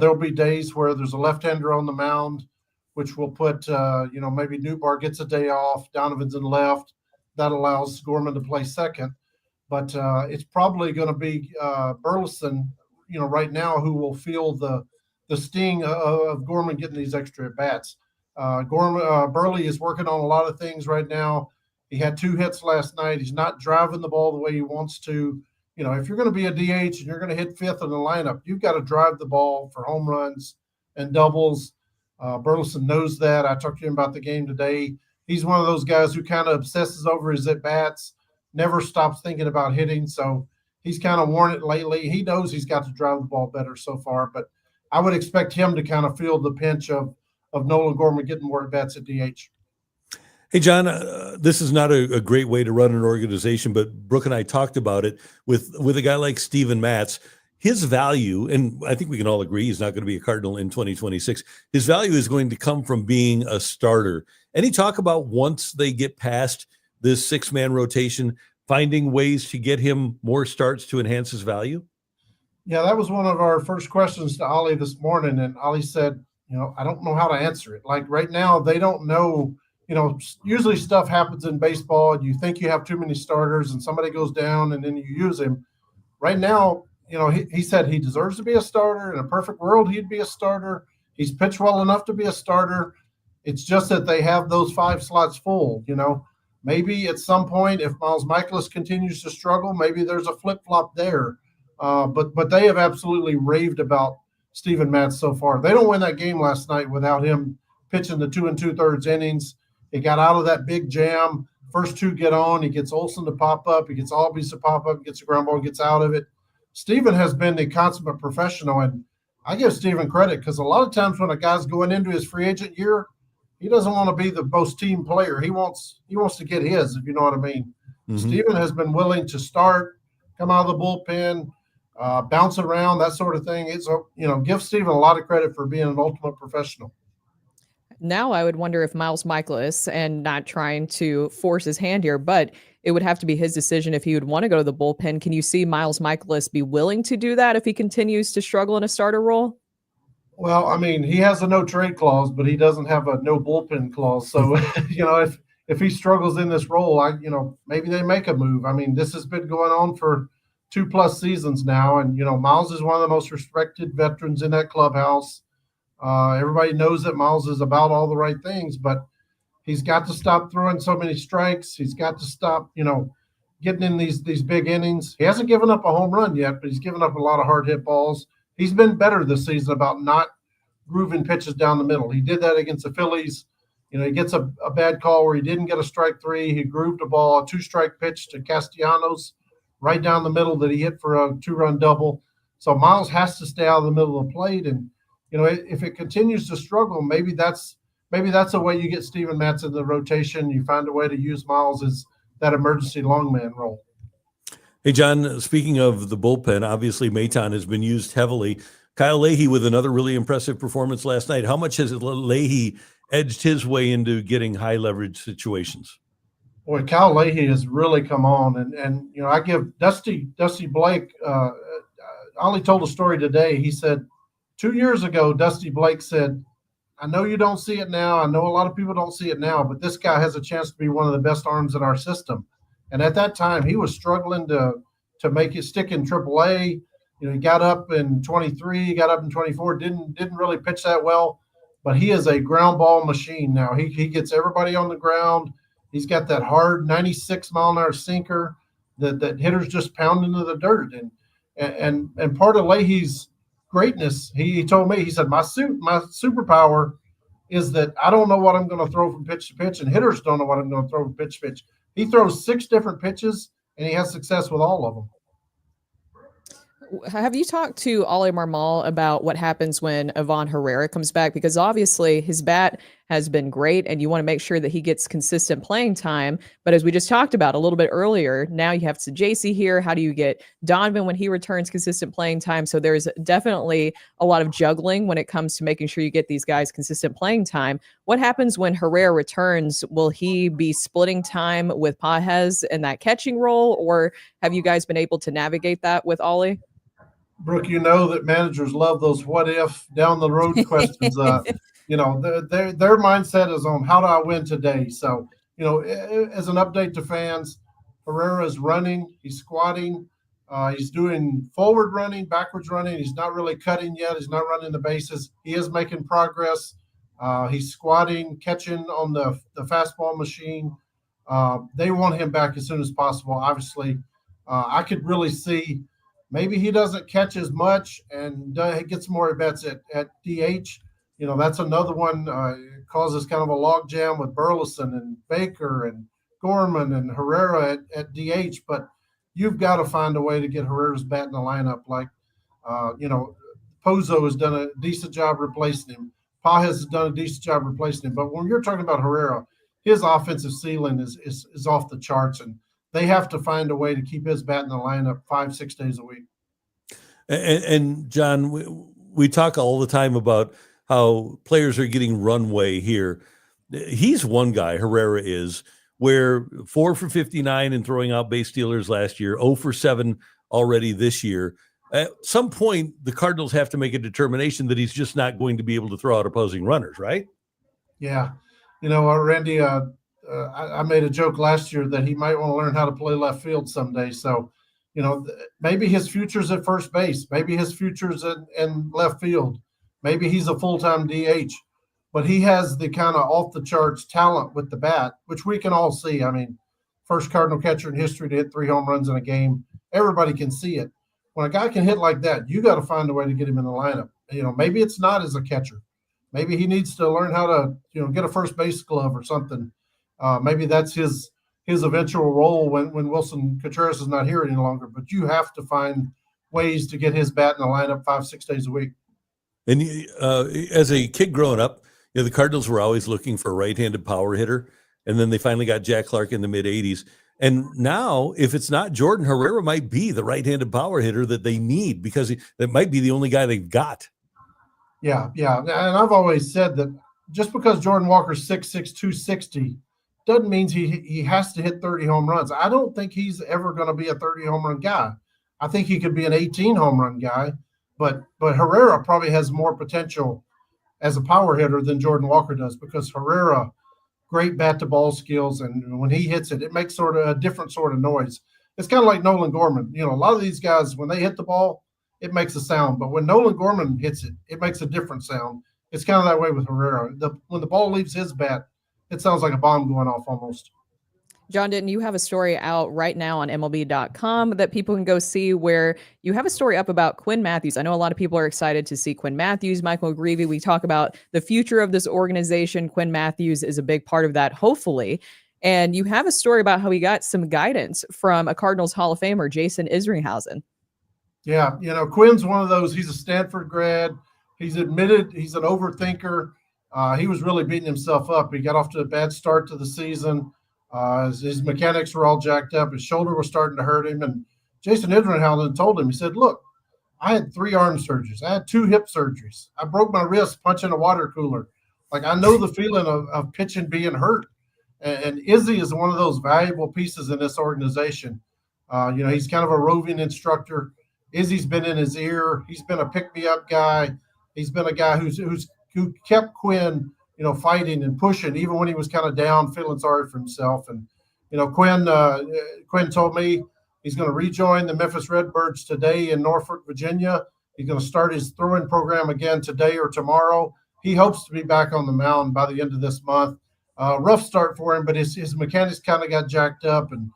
There'll be days where there's a left-hander on the mound, which will put, maybe Newbar gets a day off, Donovan's in left. That allows Gorman to play second. But it's probably going to be Burleson, you know, right now who will feel the sting of Gorman getting these extra at-bats. Burley is working on a lot of things right now. He had 2 hits last night. He's not driving the ball the way he wants to. You know, if you're going to be a DH and you're going to hit 5th in the lineup, you've got to drive the ball for home runs and doubles. Burleson knows that. I talked to him about the game today. He's one of those guys who kind of obsesses over his at-bats, never stops thinking about hitting. So he's kind of worn it lately. He knows he's got to drive the ball better so far, but I would expect him to kind of feel the pinch of Nolan Gorman getting more at-bats at DH. Hey, John, this is not a great way to run an organization, but Brooke and I talked about it with a guy like Steven Matz. His value, and I think we can all agree he's not going to be a Cardinal in 2026, his value is going to come from being a starter. Any talk about once they get past this 6-man rotation, finding ways to get him more starts to enhance his value? Yeah, that was one of our first questions to Oli this morning, and Oli said, you know, I don't know how to answer it. Like right now, they don't know. You know, usually stuff happens in baseball. You think you have too many starters and somebody goes down and then you use him. Right now, you know, he said he deserves to be a starter. In a perfect world, he'd be a starter. He's pitched well enough to be a starter. It's just that they have those 5 slots full, you know. Maybe at some point, if Miles Michaelis continues to struggle, maybe there's a flip-flop there. But they have absolutely raved about Steven Matz so far. They don't win that game last night without him pitching the 2 2/3 innings. He got out of that big jam. First 2 get on. He gets Olsen to pop up. He gets Albies to pop up. Gets a ground ball. Gets out of it. Steven has been the consummate professional, and I give Steven credit because a lot of times when a guy's going into his free agent year, he doesn't want to be the most team player. He wants to get his, if you know what I mean. Mm-hmm. Steven has been willing to start, come out of the bullpen, bounce around, that sort of thing. It's, you know, give Steven a lot of credit for being an ultimate professional. Now I would wonder if Miles Michaelis, and not trying to force his hand here, but it would have to be his decision if he would want to go to the bullpen. Can you see Miles Michaelis be willing to do that if he continues to struggle in a starter role? Well, I mean, he has a no trade clause, but he doesn't have a no bullpen clause. So, if he struggles in this role, maybe they make a move. I mean, this has been going on for 2+ seasons now, and Miles is one of the most respected veterans in that clubhouse. Everybody knows that Miles is about all the right things, but he's got to stop throwing so many strikes. He's got to stop, getting in these big innings. He hasn't given up a home run yet, but he's given up a lot of hard hit balls. He's been better this season about not grooving pitches down the middle. He did that against the Phillies. He gets a bad call where he didn't get a strike 3. He grooved a ball, a 2-strike pitch to Castellanos right down the middle that he hit for a 2-run double. So Miles has to stay out of the middle of the plate. And, if it continues to struggle, maybe that's a way you get Steven Matz in the rotation. You find a way to use Miles as that emergency long man role. Hey, John, speaking of the bullpen, obviously Maton has been used heavily. Kyle Leahy with another really impressive performance last night. How much has Leahy edged his way into getting high leverage situations? Boy, Kyle Leahy has really come on. And I give Dusty Blake, Ollie told a story today. He said 2 years ago, Dusty Blake said, I know you don't see it now. I know a lot of people don't see it now, but this guy has a chance to be one of the best arms in our system. And at that time, he was struggling to make it stick in AAA. He got up in 23, got up in 24, didn't really pitch that well, but he is a ground ball machine now. He gets everybody on the ground. He's got that hard 96-mile-an-hour sinker that hitters just pound into the dirt. And part of Leahy's greatness, he told me, he said, my superpower is that I don't know what I'm going to throw from pitch to pitch, and hitters don't know what I'm going to throw from pitch to pitch. He throws 6 different pitches, and he has success with all of them. Have you talked to Ollie Marmol about what happens when Ivan Herrera comes back? Because obviously his bat has been great and you want to make sure that he gets consistent playing time. But as we just talked about a little bit earlier, now you have Saggese here. How do you get Donovan when he returns consistent playing time? So there's definitely a lot of juggling when it comes to making sure you get these guys consistent playing time. What happens when Herrera returns? Will he be splitting time with Pages in that catching role, or have you guys been able to navigate that with Ollie? Brooke, you know that managers love those what if down the road questions. Their mindset is on how do I win today. So, as an update to fans, Herrera is running, he's squatting, he's doing forward running, backwards running. He's not really cutting yet. He's not running the bases. He is making progress. He's squatting, catching on the fastball machine. They want him back as soon as possible. Obviously, I could really see maybe he doesn't catch as much and gets more at bats at DH. That's another one. Causes kind of a log jam with Burleson and Baker and Gorman and Herrera at DH. But you've got to find a way to get Herrera's bat in the lineup. Like, Pozo has done a decent job replacing him. Pages has done a decent job replacing him. But when you're talking about Herrera, his offensive ceiling is off the charts, and they have to find a way to keep his bat in the lineup 5-6 days a week. And John, we talk all the time about how players are getting runway here. He's one guy, Herrera is, where 4 for 59 and throwing out base stealers last year, 0 for 7 already this year. At some point, the Cardinals have to make a determination that he's just not going to be able to throw out opposing runners, right? Yeah. Randy, I made a joke last year that he might want to learn how to play left field someday. So, maybe his future's at first base. Maybe his future's in left field. Maybe he's a full-time DH. But he has the kind of off-the-charts talent with the bat, which we can all see. I mean, first Cardinal catcher in history to hit 3 home runs in a game. Everybody can see it. When a guy can hit like that, you got to find a way to get him in the lineup. Maybe it's not as a catcher. Maybe he needs to learn how to, get a first base glove or something. Maybe that's his eventual role when Wilson Contreras is not here any longer. But you have to find ways to get his bat in the lineup 5-6 days a week. And as a kid growing up, the Cardinals were always looking for a right-handed power hitter. And then they finally got Jack Clark in the mid-'80s. And now, if it's not Jordan, Herrera might be the right-handed power hitter that they need, because that might be the only guy they've got. Yeah. And I've always said that just because Jordan Walker's 6'6", 260 doesn't mean he has to hit 30 home runs. I don't think he's ever going to be a 30 home run guy. I think he could be an 18 home run guy, but Herrera probably has more potential as a power hitter than Jordan Walker does, because Herrera, great bat to ball skills, and when he hits it, it makes sort of a different sort of noise. It's kind of like Nolan Gorman. You know, a lot of these guys, when they hit the ball, it makes a sound, but when Nolan Gorman hits it, it makes a different sound. It's kind of that way with Herrera. When the ball leaves his bat, it sounds like a bomb going off almost. John Denton, you have a story out right now on MLB.com that people can go see, where you have a story up about Quinn Matthews. I know a lot of people are excited to see Quinn Matthews, Michael Greavy. We talk about the future of this organization. Quinn Matthews is a big part of that, hopefully. And you have a story about how he got some guidance from a Cardinals Hall of Famer, Jason Isringhausen. Yeah, you know, Quinn's one of those. He's a Stanford grad. He's admitted he's an overthinker. He was really beating himself up. He got off to a bad start to the season. His mechanics were all jacked up. His shoulder was starting to hurt him. And Jason Isringhausen told him, he said, look, I had 3 arm surgeries. I had 2 hip surgeries. I broke my wrist punching a water cooler. Like, I know the feeling of pitching being hurt. And Izzy is one of those valuable pieces in this organization. You know, he's kind of a roving instructor. Izzy's been in his ear. He's been a pick-me-up guy. He's been a guy who kept Quinn, you know, fighting and pushing, even when he was kind of down, feeling sorry for himself. And, you know, Quinn told me he's going to rejoin the Memphis Redbirds today in Norfolk, Virginia. He's going to start his throwing program again today or tomorrow. He hopes to be back on the mound by the end of this month. Rough start for him, but his mechanics kind of got jacked up. And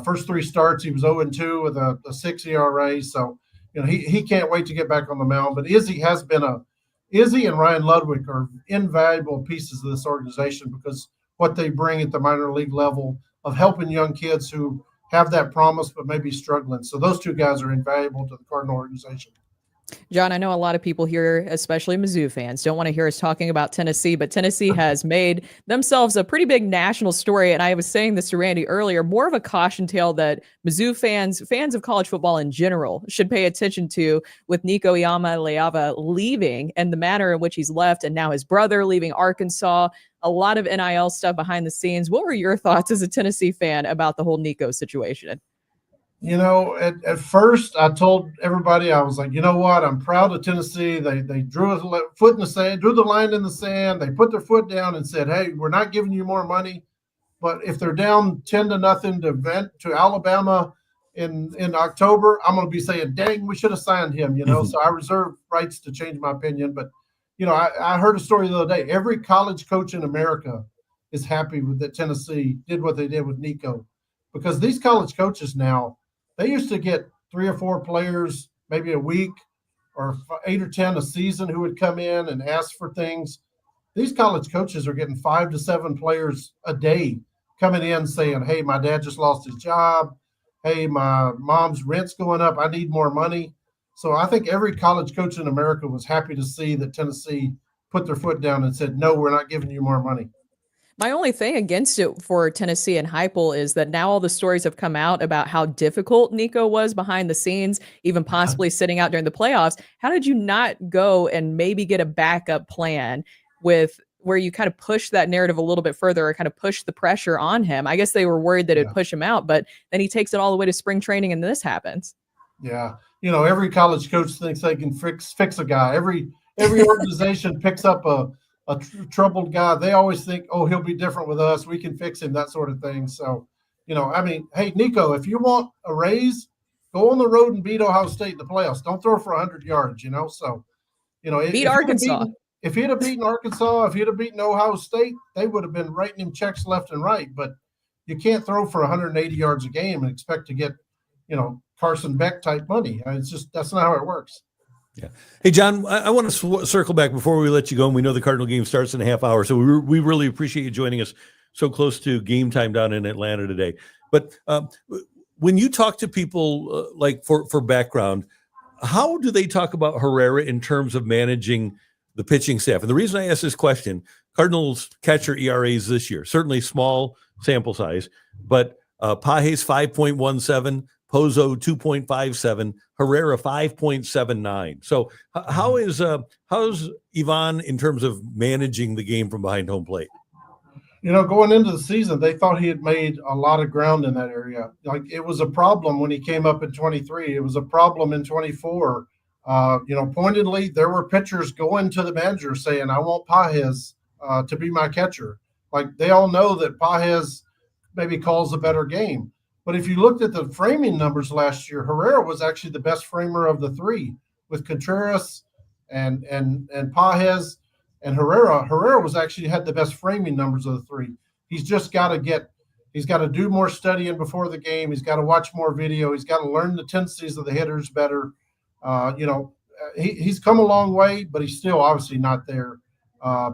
first 3 starts, he was 0-2 with a 6 ERA. So, you know, he can't wait to get back on the mound. But Izzy and Ryan Ludwig are invaluable pieces of this organization, because what they bring at the minor league level of helping young kids who have that promise but may be struggling. So those 2 guys are invaluable to the Cardinal organization. John, I know a lot of people here, especially Mizzou fans, don't want to hear us talking about Tennessee, but Tennessee has made themselves a pretty big national story. And I was saying this to Randy earlier, more of a caution tale that Mizzou fans of college football in general, should pay attention to, with Nico Iamaleava leaving and the manner in which he's left, and now his brother leaving Arkansas. A lot of NIL stuff behind the scenes. What were your thoughts as a Tennessee fan about the whole Nico situation? You know, at first I told everybody, I was like, you know what? I'm proud of Tennessee. They drew a foot in the sand, drew the line in the sand. They put their foot down and said, hey, we're not giving you more money. But if they're down 10-0 to Alabama in October, I'm going to be saying, dang, we should have signed him, you know. So I reserve rights to change my opinion. But, you know, I heard a story the other day. Every college coach in America is happy with that Tennessee did what they did with Nico, because these college coaches now, they used to get 3 or 4 players maybe a week, or 8 or 10 a season, who would come in and ask for things. These college coaches are getting 5 to 7 players a day coming in saying, hey, my dad just lost his job. Hey, my mom's rent's going up. I need more money. So I think every college coach in America was happy to see that Tennessee put their foot down and said, no, we're not giving you more money. My only thing against it for Tennessee and Heupel is that now all the stories have come out about how difficult Nico was behind the scenes, even possibly sitting out during the playoffs. How did you not go and maybe get a backup plan with where you kind of push that narrative a little bit further, or kind of push the pressure on him? I guess they were worried that it'd push him out, but then he takes it all the way to spring training and this happens. Yeah. You know, every college coach thinks they can fix a guy. Every organization picks up a troubled guy. They always think, oh, he'll be different with us. We can fix him, that sort of thing. So, you know, I mean, hey, Nico, if you want a raise, go on the road and beat Ohio State in the playoffs. Don't throw for 100 yards, you know? So, you know, beat Arkansas. If he'd have beaten Arkansas, if he'd have beaten Ohio State, they would have been writing him checks left and right. But you can't throw for 180 yards a game and expect to get, you know, Carson Beck type money. It's just, that's not how it works. Yeah. Hey, John, I want to circle back before we let you go. And we know the Cardinal game starts in a half hour. So we really appreciate you joining us so close to game time down in Atlanta today. But when you talk to people like for background, how do they talk about Herrera in terms of managing the pitching staff? And the reason I ask this question, Cardinals catcher ERAs this year, certainly small sample size, but Page's 5.17, Pozo 2.57, Herrera 5.79. So how's Ivan in terms of managing the game from behind home plate? Going into the season, they thought he had made a lot of ground in that area. Like, it was a problem when he came up in 23. It was a problem in 24. Pointedly, there were pitchers going to the manager saying, I want Pages to be my catcher. Like, they all know that Pages maybe calls a better game. But if you looked at the framing numbers last year, Herrera was actually the best framer of the three, with Contreras and Pages and Herrera. Herrera was actually had the best framing numbers of the three. He's just got to do more studying before the game. He's got to watch more video. He's got to learn the tendencies of the hitters better. He's come a long way, but he's still obviously not there.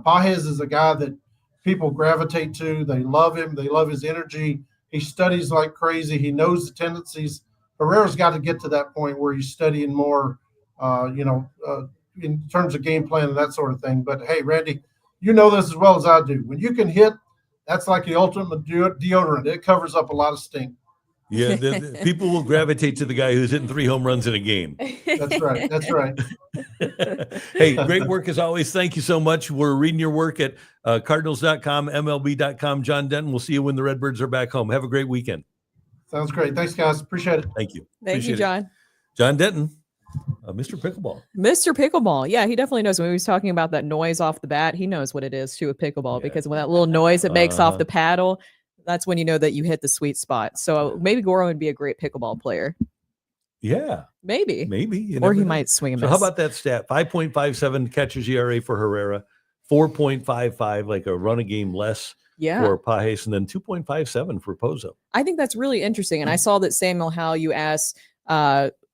Pages is a guy that people gravitate to. They love him. They love his energy. He studies like crazy. He knows the tendencies. Herrera's got to get to that point where he's studying more, in terms of game plan and that sort of thing. But hey, Randy, you know this as well as I do. When you can hit, that's like the ultimate deodorant. It covers up a lot of stink. Yeah, the people will gravitate to the guy who's hitting 3 home runs in a game. That's right. That's right. Hey, great work as always. Thank you so much. We're reading your work at Cardinals.com, MLB.com. John Denton, we'll see you when the Redbirds are back home. Have a great weekend. Sounds great. Thanks, guys. Appreciate it. Thank you. Thank you, John. John Denton, Mr. Pickleball. Mr. Pickleball. Yeah, he definitely knows. When he was talking about that noise off the bat, he knows what it is to a pickleball, because when that little noise it makes off the paddle, that's when you know that you hit the sweet spot. So maybe Gorman would be a great pickleball player. Yeah. Maybe. Or he might swing a miss. So how about that stat? 5.57 catcher's ERA for Herrera, 4.55, like a run a game less for Pages, and then 2.57 for Pozo. I think that's really interesting. And I saw that, Samuel, how you asked,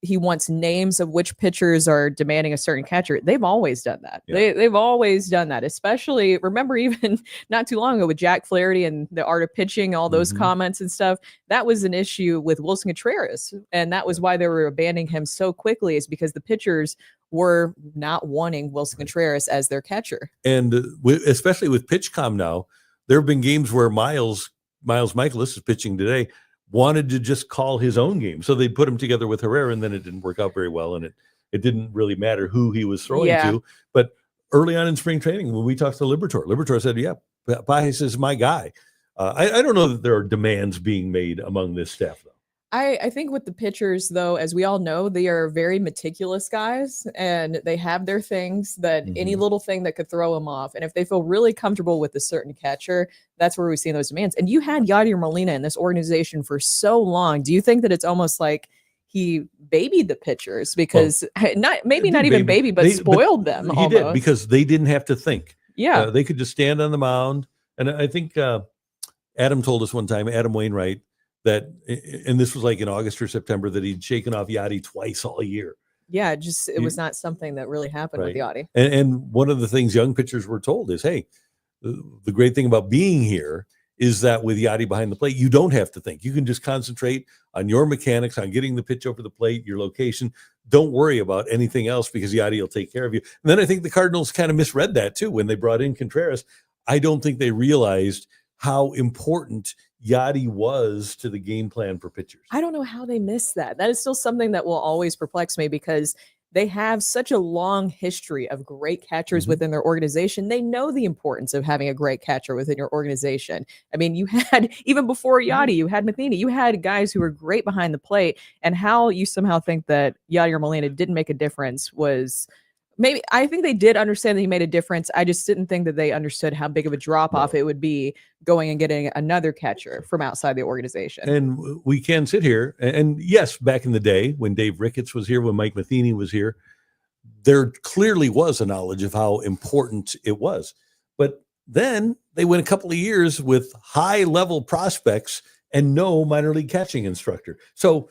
he wants names of which pitchers are demanding a certain catcher. They've always done that. Yeah. They've always done that, especially, remember, even not too long ago with Jack Flaherty and the art of pitching, all those comments and stuff. That was an issue with Willson Contreras. And that was why they were abandoning him so quickly, is because the pitchers were not wanting Willson Contreras as their catcher. And especially with PitchCom now, there have been games where Miles Michaelis is pitching today, wanted to just call his own game. So they put him together with Herrera, and then it didn't work out very well. And it didn't really matter who he was throwing to. But early on in spring training, when we talked to Liberatore said, yeah, Pages is my guy. I don't know that there are demands being made among this staff, though. I think with the pitchers, though, as we all know, they are very meticulous guys, and they have their things that any little thing that could throw them off. And if they feel really comfortable with a certain catcher, that's where we've seen those demands. And you had Yadier Molina in this organization for so long. Do you think that it's almost like he babied the pitchers, because not even baby, but spoiled them? He did, because they didn't have to think. Yeah. They could just stand on the mound. And I think Adam told us one time, Adam Wainwright, that, and this was like in August or September, that he'd shaken off Yadi twice all year. Yeah, it was not something that really happened with Yadi. And one of the things young pitchers were told is, hey, the great thing about being here is that with Yadi behind the plate, you don't have to think. You can just concentrate on your mechanics, on getting the pitch over the plate, your location. Don't worry about anything else, because Yadi will take care of you. And then I think the Cardinals kind of misread that too when they brought in Contreras. I don't think they realized how important Yadi was to the game plan for pitchers. I don't know how they missed that. That is still something that will always perplex me, because they have such a long history of great catchers within their organization. They know the importance of having a great catcher within your organization. I mean, you had, even before Yadi, you had Matheny, you had guys who were great behind the plate, and how you somehow think that Yadier Molina didn't make a difference was... Maybe I think they did understand that he made a difference. I just didn't think that they understood how big of a drop off it would be going and getting another catcher from outside the organization. And we can sit here and yes, back in the day when Dave Ricketts was here, when Mike Matheny was here, there clearly was a knowledge of how important it was. But then they went a couple of years with high level prospects and no minor league catching instructor. So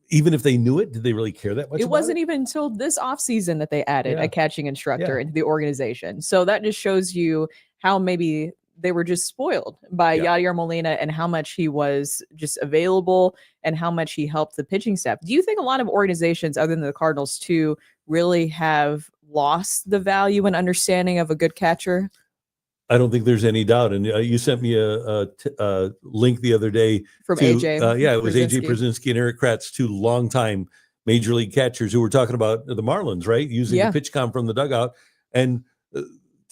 even if they knew it, did they really care that much? It wasn't even until this offseason that they added a catching instructor into the organization. So that just shows you how maybe they were just spoiled by Yadier Molina, and how much he was just available and how much he helped the pitching staff. Do you think a lot of organizations, other than the Cardinals too, really have lost the value and understanding of a good catcher? I don't think there's any doubt. And you sent me a link the other day From to, AJ. it was AJ Brzezinski. Brzezinski and Eric Kratz, two longtime major league catchers who were talking about the Marlins, right? Using the pitch com from the dugout and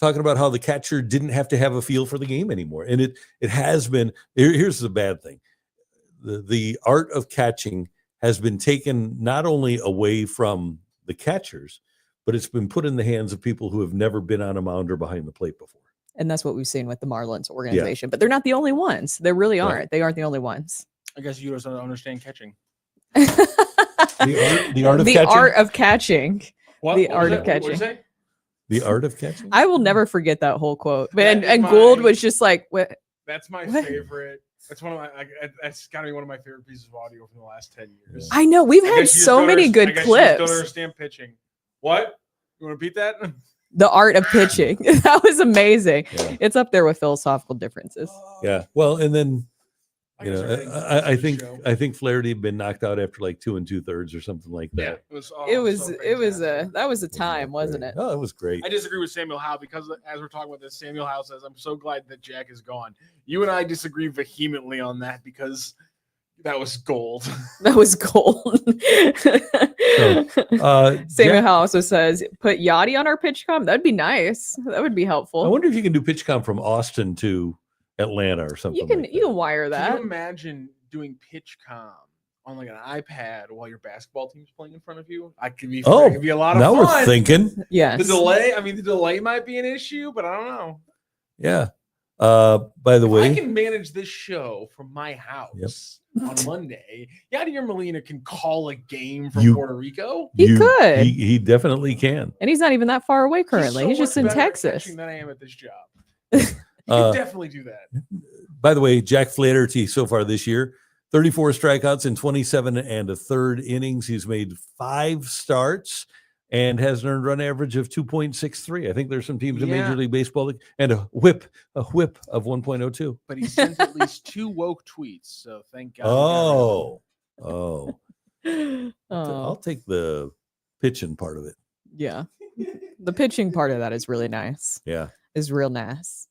talking about how the catcher didn't have to have a feel for the game anymore. And it has been, here's the bad thing. The art of catching has been taken not only away from the catchers, but it's been put in the hands of people who have never been on a mound or behind the plate before. And that's what we've seen with the Marlins organization. But they're not the only ones. They really aren't. Right. They aren't the only ones. I guess you don't understand catching. The art of the catching. art of catching. What? The What art was of that? What was catching. that? The art of catching. I will never forget that whole quote. That And, is and Gould my- was just like, what? That's my What? favorite. That's one of my. That's got to be one of my favorite pieces of audio from the last 10 years. I know. We've I had guess you just so don't many I good guess you just don't clips. understand pitching. What? You want to repeat that? The art of pitching. That was amazing. Yeah. It's up there with philosophical differences. Yeah. Well, and then I you guess know, everything's I a think show. Flaherty had been knocked out after like 2 2/3 or something like Yeah, that. it was. That was a time, wasn't it? Oh, it was great. I disagree with Samuel Howe because as we're talking about this, Samuel Howe says, "I'm so glad that Jack is gone." You and I disagree vehemently on that because that was gold. That was gold. Samuel Jack, Howe also says, put Yachty on our pitch com. That'd be nice. That would be I helpful. wonder if you can do PitchCom from Austin to Atlanta or something. You can like you that. can wire Can that. you imagine doing PitchCom on like an iPad while your basketball team's playing in front of you? That could be a lot of now fun. we're thinking. Yes. The delay might be an issue, but I don't know. Yeah. By the I way, can manage this show from my house on Monday. Yadier Molina can call a game from Puerto Rico. He could. He definitely can. And he's not even that far away currently. He's so just much in better at Texas. catching than I am at this job. You can definitely do that. By the way, Jack Flaherty so far this year, 34 strikeouts in 27 1/3 innings. He's made 5 starts and has an earned run average of 2.63. I think there's some teams in Major League Baseball and a whip of 1.02. But he sent at least 2 woke tweets, so thank God. Oh. Oh, I'll take the pitching part of it. yeah. The pitching part of that is really nice. Yeah. Is real nice.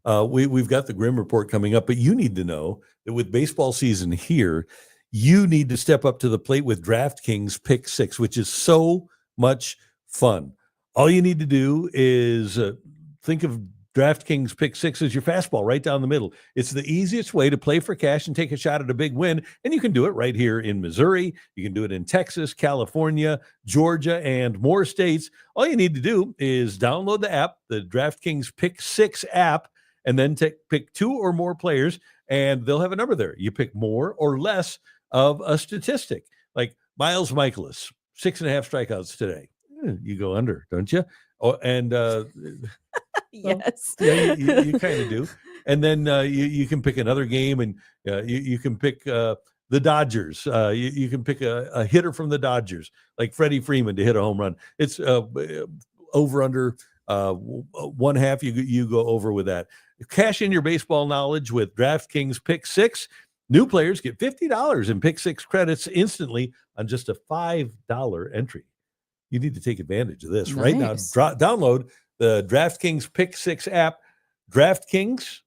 We've got the Grim Report coming up, but you need to know that with baseball season here, you need to step up to the plate with DraftKings Pick 6, which is so much fun. All you need to do is think of DraftKings Pick 6 as your fastball right down the middle. It's the easiest way to play for cash and take a shot at a big win, and you can do it right here in Missouri. You can do it in Texas, California, Georgia, and more states. All you need to do is download the app, the DraftKings Pick 6 app, and then pick 2 or more players, and they'll have a number there. You pick more or less of a statistic, like Miles Michaelis, 6.5 strikeouts today. You go under, don't you? Oh, and Yes. yeah, you kind of do. And then you can pick another game, and you can pick the Dodgers. You can pick a hitter from the Dodgers, like Freddie Freeman, to hit a home run. It's over under 1/2. You go over with that. Cash in your baseball knowledge with DraftKings Pick 6. New players get $50 in Pick 6 credits instantly on just a $5 entry. You need to take advantage of this right now. Nice. Download the DraftKings Pick 6 app. DraftKings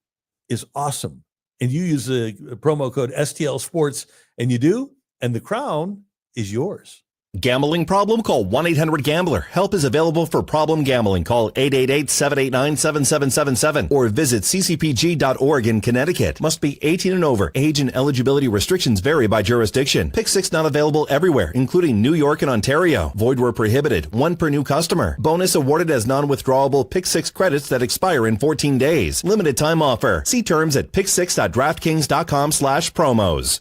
is awesome. And you use the promo code STL Sports, and you do, and the crown is yours. Gambling problem? Call 1-800-GAMBLER. Help is available for problem gambling. Call 888-789-7777 or visit ccpg.org in Connecticut. Must be 18 and over. Age and eligibility restrictions vary by jurisdiction. Pick 6 not available everywhere, including New York and Ontario. Void where prohibited. 1 per new customer. Bonus awarded as non-withdrawable Pick 6 credits that expire in 14 days. Limited time offer. See terms at pick6.draftkings.com/promos.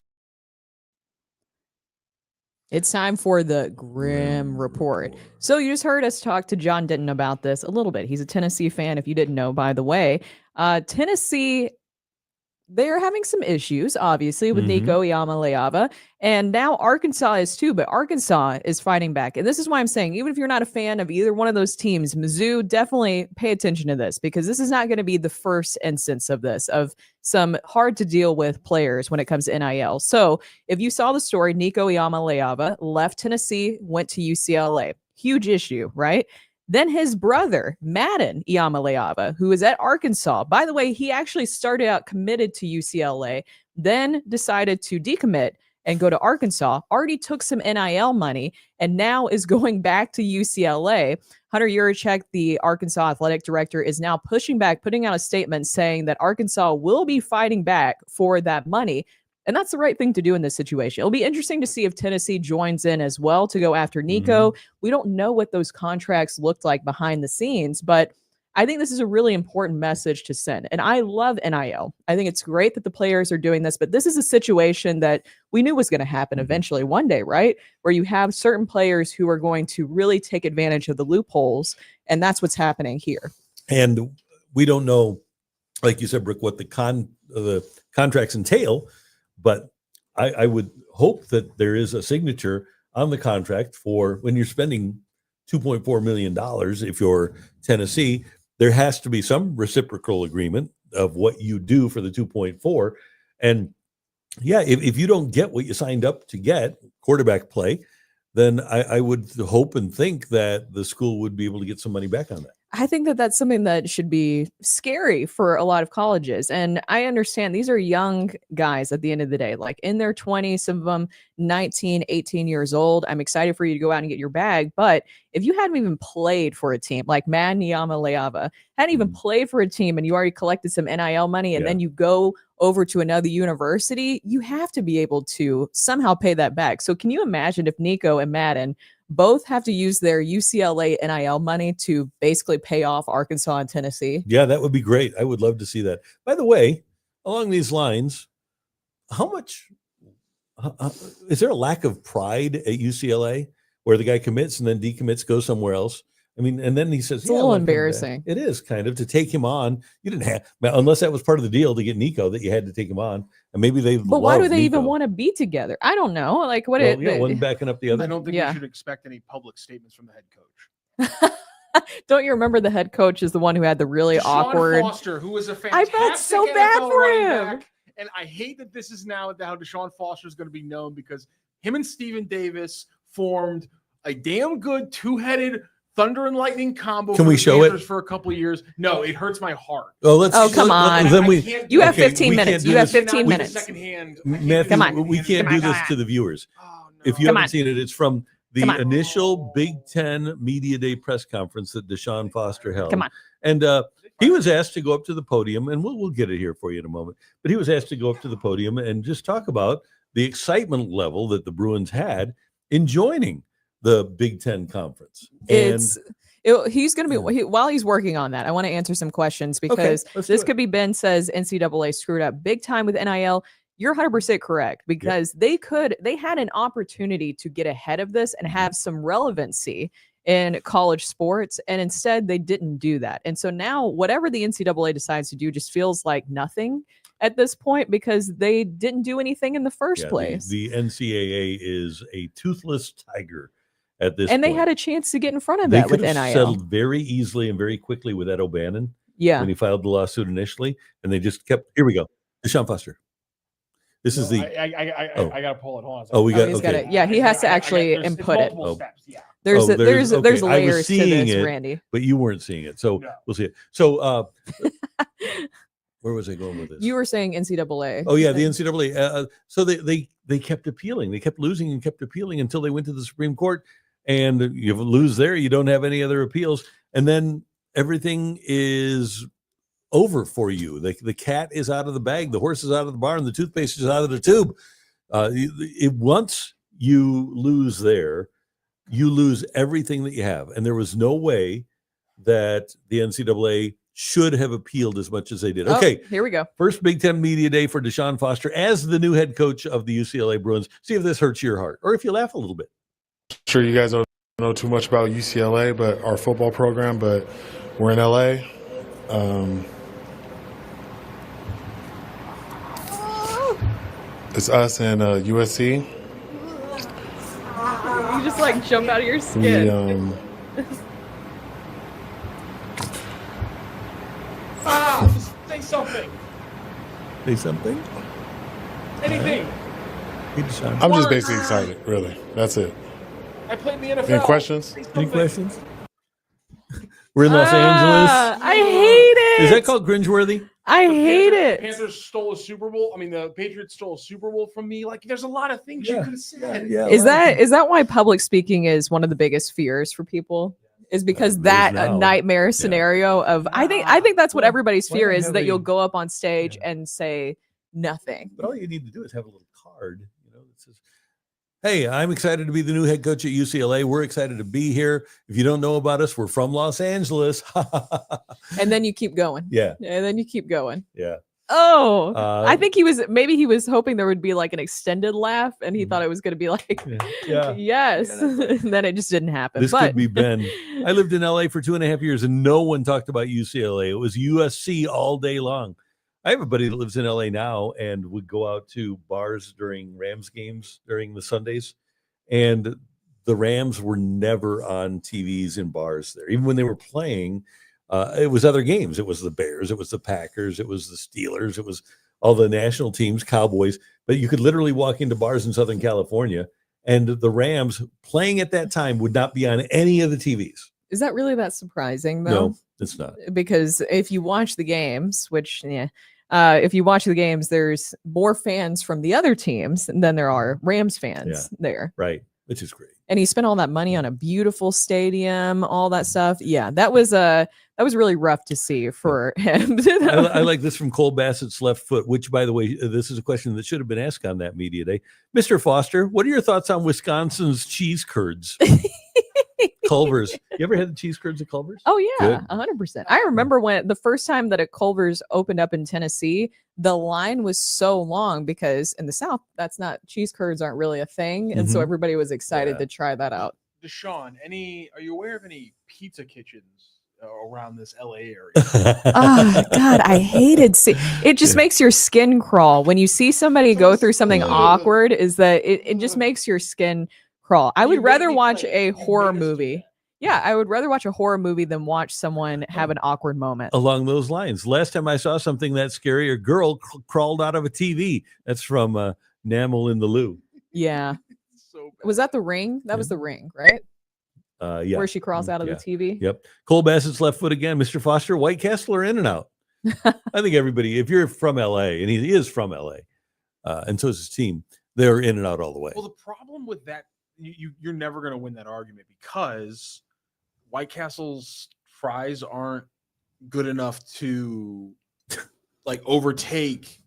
It's time for the Grim Report. So you just heard us talk to John Denton about this a little bit. He's a Tennessee fan, if you didn't know, by the way. Tennessee, they're having some issues, obviously, with Nico Iamaleava. And now Arkansas is too, but Arkansas is fighting back. And this is why I'm saying, even if you're not a fan of either one of those teams, Mizzou, definitely pay attention to this, because this is not going to be the first instance of this, of some hard to deal with players when it comes to NIL. So if you saw the story, Nico Iamaleava left Tennessee, went to UCLA. Huge issue, right? Then his brother, Madden Iamaleava, who is at Arkansas. By the way, he actually started out committed to UCLA, then decided to decommit and go to Arkansas, already took some NIL money, and now is going back to UCLA. Hunter Yurachek, the Arkansas athletic director, is now pushing back, putting out a statement saying that Arkansas will be fighting back for that money. And that's the right thing to do in this situation. It'll be interesting to see if Tennessee joins in as well to go after Nico. We don't know what those contracts looked like behind the scenes, but I think this is a really important message to send. And I love NIL. I think it's great that the players are doing this, but this is a situation that we knew was going to happen eventually one day, right? Where you have certain players who are going to really take advantage of the loopholes. And that's what's happening here. And we don't know, like you said, Brooke, what the contracts entail, but I would hope that there is a signature on the contract for when you're spending $2.4 million. If you're Tennessee, there has to be some reciprocal agreement of what you do for the 2.4. And yeah, if you don't get what you signed up to get, quarterback play, then I would hope and think that the school would be able to get some money back on that. I think that that's something that should be scary for a lot of colleges. And I understand these are young guys at the end of the day, like in their 20s, some of them 19, 18 years old. I'm excited for you to go out and get your bag. But if you hadn't even played for a team, like Madden Iamaleava, hadn't even played for a team and you already collected some NIL money and then you go over to another university, you have to be able to somehow pay that back. So can you imagine if Nico and Madden both have to use their UCLA NIL money to basically pay off Arkansas and Tennessee? Yeah, that would be great. I would love to see that. By the way, along these lines, how much is there a lack of pride at UCLA where the guy commits and then decommits, goes somewhere else? I mean, and then he says, it's a little embarrassing. It is kind of to take him on. You didn't have, unless that was part of the deal to get Nico, that you had to take him on. And maybe they, but why do they even want to be together? I don't know. Like what? One backing up the other. I don't think we should expect any public statements from the head coach. Don't you remember the head coach is the one who had the really awkward Foster, who was a fantastic I felt so bad for him. Back. And I hate that this is now how Deshaun Foster is going to be known, because him and Steven Davis formed a damn good two-headed thunder and lightning combo. Can we show it for a couple of years? No, it hurts my heart. Come on. Then you have 15 minutes. You have 15 minutes. Matthew, come on. We can't do this to the viewers. Oh, no. If you haven't seen it, it's from the initial Big Ten Media Day press conference that Deshaun Foster held. Come on. And he was asked to go up to the podium, and we'll get it here for you in a moment. But he was asked to go up to the podium and just talk about the excitement level that the Bruins had in joining the Big Ten Conference. He's going to be, while he's working on that, I want to answer some questions, because this could be Ben says NCAA screwed up big time with NIL. You're 100% correct, because they had an opportunity to get ahead of this and have some relevancy in college sports, and instead they didn't do that. And so now whatever the NCAA decides to do just feels like nothing at this point, because they didn't do anything in the first place. The NCAA is a toothless tiger at this and point. they had a chance to get in front of that with NIL. Settled very easily and very quickly with Ed O'Bannon when he filed the lawsuit initially, and they just kept, here we go, Deshaun Foster. This is the. I gotta pull it. Hold on. Oh, we got. He's got it. Yeah, he has to actually input it. Steps, yeah. There's layers to this, Randy. But you weren't seeing it, so we'll see it. So, where was I going with this? You were saying NCAA. Oh yeah, the NCAA. So they kept appealing. They kept losing and kept appealing until they went to the Supreme Court. And you lose there, you don't have any other appeals, and then everything is over for you. The cat is out of the bag, the horse is out of the barn, the toothpaste is out of the tube. Once you lose there, you lose everything that you have. And there was no way that the NCAA should have appealed as much as they did. Okay, here we go. First Big Ten Media Day for Deshaun Foster as the new head coach of the UCLA Bruins. See if this hurts your heart, or if you laugh a little bit. Sure, you guys don't know too much about UCLA, but our football program, but we're in LA. It's us and USC. You just like jump out of your skin. Just say something. Say something? Anything. I'm just basically excited, really. That's it. I played in the NFL. Any questions? Any questions? We're in Los Angeles. I hate it. Is that called cringeworthy? I hate it. Panthers stole a Super Bowl. I mean, the Patriots stole a Super Bowl from me. Like, there's a lot of things you could have said. Yeah. Is that why public speaking is one of the biggest fears for people? Is because that now. nightmare scenario of I think that's what everybody's why fear not is, have that a- you'll go up on stage and say nothing. But all you need to do is have a little card, that says, "Hey, I'm excited to be the new head coach at UCLA. We're excited to be here. If you don't know about us, we're from Los Angeles." And then you keep going. Yeah. And then you keep going. Yeah. Oh, I Uh, think he was hoping there would be like an extended laugh, and he thought it was going to be like, Yeah. yes. Yeah, that's And then it just didn't happen. This but could be Ben. I lived in LA for 2.5 years and no one talked about UCLA. It was USC all day long. I have a buddy that lives in LA now and would go out to bars during Rams games during the Sundays. And the Rams were never on TVs in bars there. Even when they were playing, it was other games. It was the Bears, it was the Packers, it was the Steelers, it was all the national teams, Cowboys. But you could literally walk into bars in Southern California and the Rams playing at that time would not be on any of the TVs. is that really that surprising though? No, it's not. Because if you watch the games, if you watch the games, there's more fans from the other teams than there are Rams fans there. Right. Which is great. And he spent all that money on a beautiful stadium, all that stuff. Yeah, that was really rough to see for him. I like this from Cole Bassett's left foot, which, by the way, this is a question that should have been asked on that media day. Mr. Foster, what are your thoughts on Wisconsin's cheese curds? Culver's. You ever had the cheese curds at Culver's? Oh yeah, Good. 100%. I remember when the first time that a Culver's opened up in Tennessee, the line was so long because in the South, cheese curds aren't really a thing, and so Mhm. everybody was excited Yeah. to try that out. Deshaun, are you aware of any pizza kitchens around this LA area? Oh God, I hated it. Just makes your skin crawl when you see somebody go through something awkward. Is that it just makes your skin crawl. I You would made rather me watch play. a You horror made us do movie. that. Yeah, I would rather watch a horror movie than watch someone have an awkward moment. Along those lines. Last time I saw something that scary, a girl crawled out of a TV. That's from Namel in the Lou. Yeah. So bad. Was that The Ring? That was The Ring, right? Yeah. Where she crawls out of Yeah. the TV. Yep. Cole Bassett's left foot again. Mr. Foster, White Castle or In-N-Out? I think everybody, if you're from LA, and he is from LA, and so is his team, they're In-N-Out all the way. Well, the problem with that, you're never going to win that argument because White Castle's fries aren't good enough to like overtake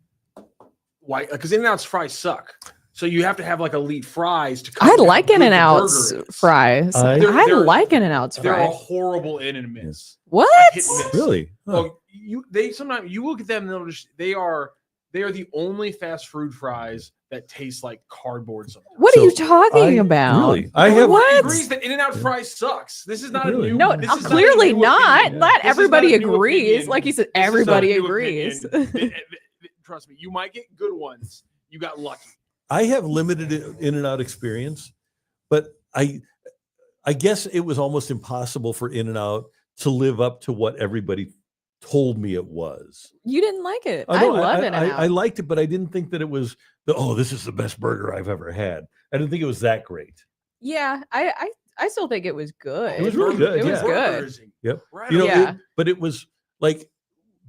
because In-N-Out's fries suck. So you have to have like elite fries to. I cover how like good the In-N-Out's burger is. fries. I- I They're- like In-N-Out's They're a fries. horrible in and miss. What? hit and miss. Really? Huh. Oh, sometimes you look at them and they are the only fast food fries that taste like cardboard sometimes. What are you So, talking about? Really? I have. What? Everyone agrees that In-N-Out fries sucks. This is not Really? a new. No, this is not a clearly new not. opinion. Not This is everybody not a new agrees. opinion. Like you said, This is not a everybody new agrees. opinion. Trust me, you might get good ones. You got lucky. I have limited In-N-Out experience, but I guess it was almost impossible for In-N-Out to live up to what everybody told me it was. You didn't like it. Oh, I no, love I In-N-Out. liked it, but I didn't think that it was this is the best burger I've ever had. I didn't think it was that great. Yeah, I still think it was good. It was really good, It was yeah. good. Yep. Right You know, Yeah. but it was like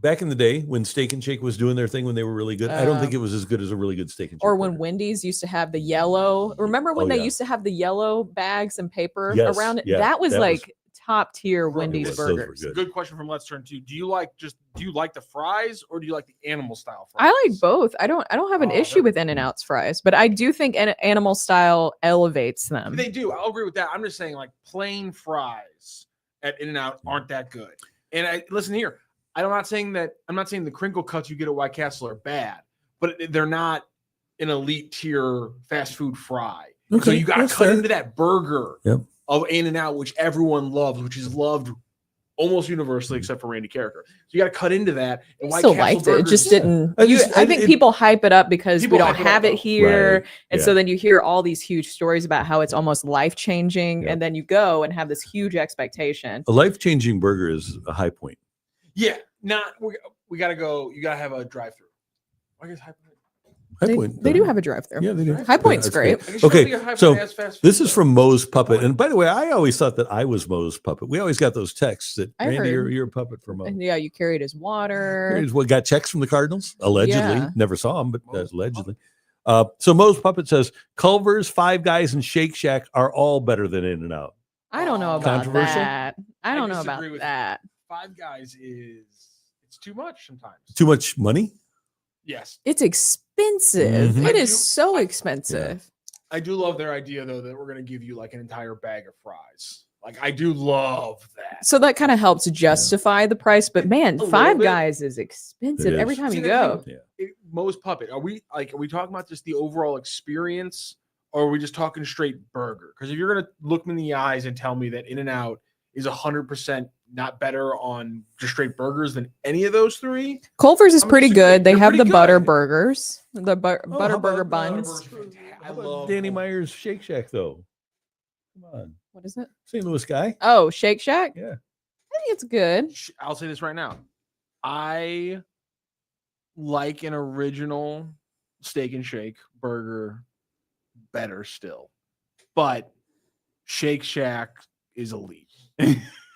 back in the day when Steak and Shake was doing their thing when they were really good. I don't think it was as good as a really good Steak and Shake. Or when burger. Wendy's used to have the yellow. Remember when Oh, they yeah. used to have the yellow bags and paper Yes, around it? yeah, that was that like was- top tier Right, Wendy's those were burgers. good. Good question from Let's Turn 2. Do you like the fries or do you like the animal style I fries? like both. I don't have an Oh, issue they're- with In-N-Out's fries, but I do think animal style elevates them. They do. I'll agree with that. I'm just saying, like, plain fries at In-N-Out aren't that good. And listen here, I'm not saying the crinkle cuts you get at White Castle are bad, but they're not an elite tier fast food fry. So Okay, you got to that's cut fair. into that burger Yep. of In-N-Out, which everyone loves, which is loved almost universally except for Randy Karraker. So you got to cut into that. And I White still Castle liked it. It burgers- just didn't. I I think people hype it up because we People don't hype it up, have it though. here. Right, And yeah. so then you hear all these huge stories about how it's almost life changing. Yep. And then you go and have this huge expectation. A life-changing burger is a high point. Yeah, we got to go. You got to have a drive-through. I guess High They, Point. they do have a drive-through. Yeah, they do. High Point's That's great. I guess you Okay, don't think of High so Point as fast this food, is though. from Moe's Puppet. And by the way, I always thought that I was Moe's Puppet. We always got those texts that, I Randy, heard. you're a puppet for Moe. And yeah, you carried his water. Here's what got checks from the Cardinals, allegedly. Yeah. Never saw him, but Moe's allegedly. So Moe's Puppet says Culver's, Five Guys, and Shake Shack are all better than In-N-Out. I don't know about Controversial? that. I don't know about disagree with that. Five Guys it's too much sometimes. Too much money? Yes. It's expensive. Mhm. It I is do- so expensive. I do love their idea though that we're gonna give you like an entire bag of fries. Like I do love that. So that kind of helps justify the price. But man, little Five bit. Guys is expensive It every is. time See, you the go. thing- Moe's Puppet. Are we talking about just the overall experience, or are we just talking straight burger? Because if you're gonna look me in the eyes and tell me that In-N-Out is 100% not better on just straight burgers than any of those three, Culver's is I'm pretty disagree. good. They They're have the pretty butter good. burgers, the Oh, butter how burger about, buns. I How about love Danny Culver's. Meyer's Shake Shack, though? Come on. What is it? St. Louis guy? Oh, Shake Shack. Yeah. I think it's good. I'll say this right now. I like an original Steak and Shake burger better still, but Shake Shack is elite.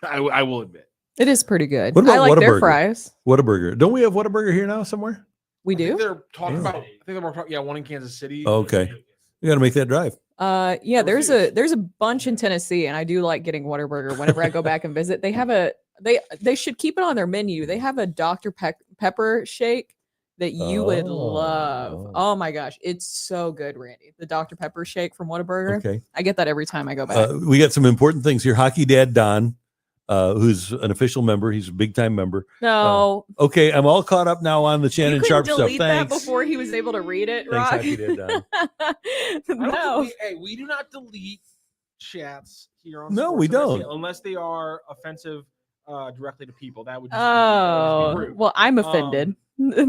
I will admit. It is pretty good. What about I like their Whataburger? fries. Whataburger. Don't we have Whataburger here now somewhere? We I think do. they're talking Yeah. about. I think they're more talking. Yeah, one in Kansas City. Okay. We got to make that drive. Yeah, there's a refuse. bunch in Tennessee, and I do like getting Whataburger whenever I go back and visit. They have they should keep it on their menu. They have a Dr. Pepper shake that you would love. Oh. Oh my gosh, it's so good, Randy. The Dr. Pepper shake from Whataburger. Okay. I get that every time I go back. We got some important things here. Hockey Dad Don, who's an official member. He's a big time member. No, Okay, I'm all caught up now on the you Shannon couldn't Sharp stuff. delete that Thanks. before he was able to read it, Thanks, Rock. Hockey Dad Don. I don't No. think we do not delete chats here on. No, we Sports Unless don't. unless they are offensive directly to people. That would just that would Oh, just be rude. well, I'm offended. Listen,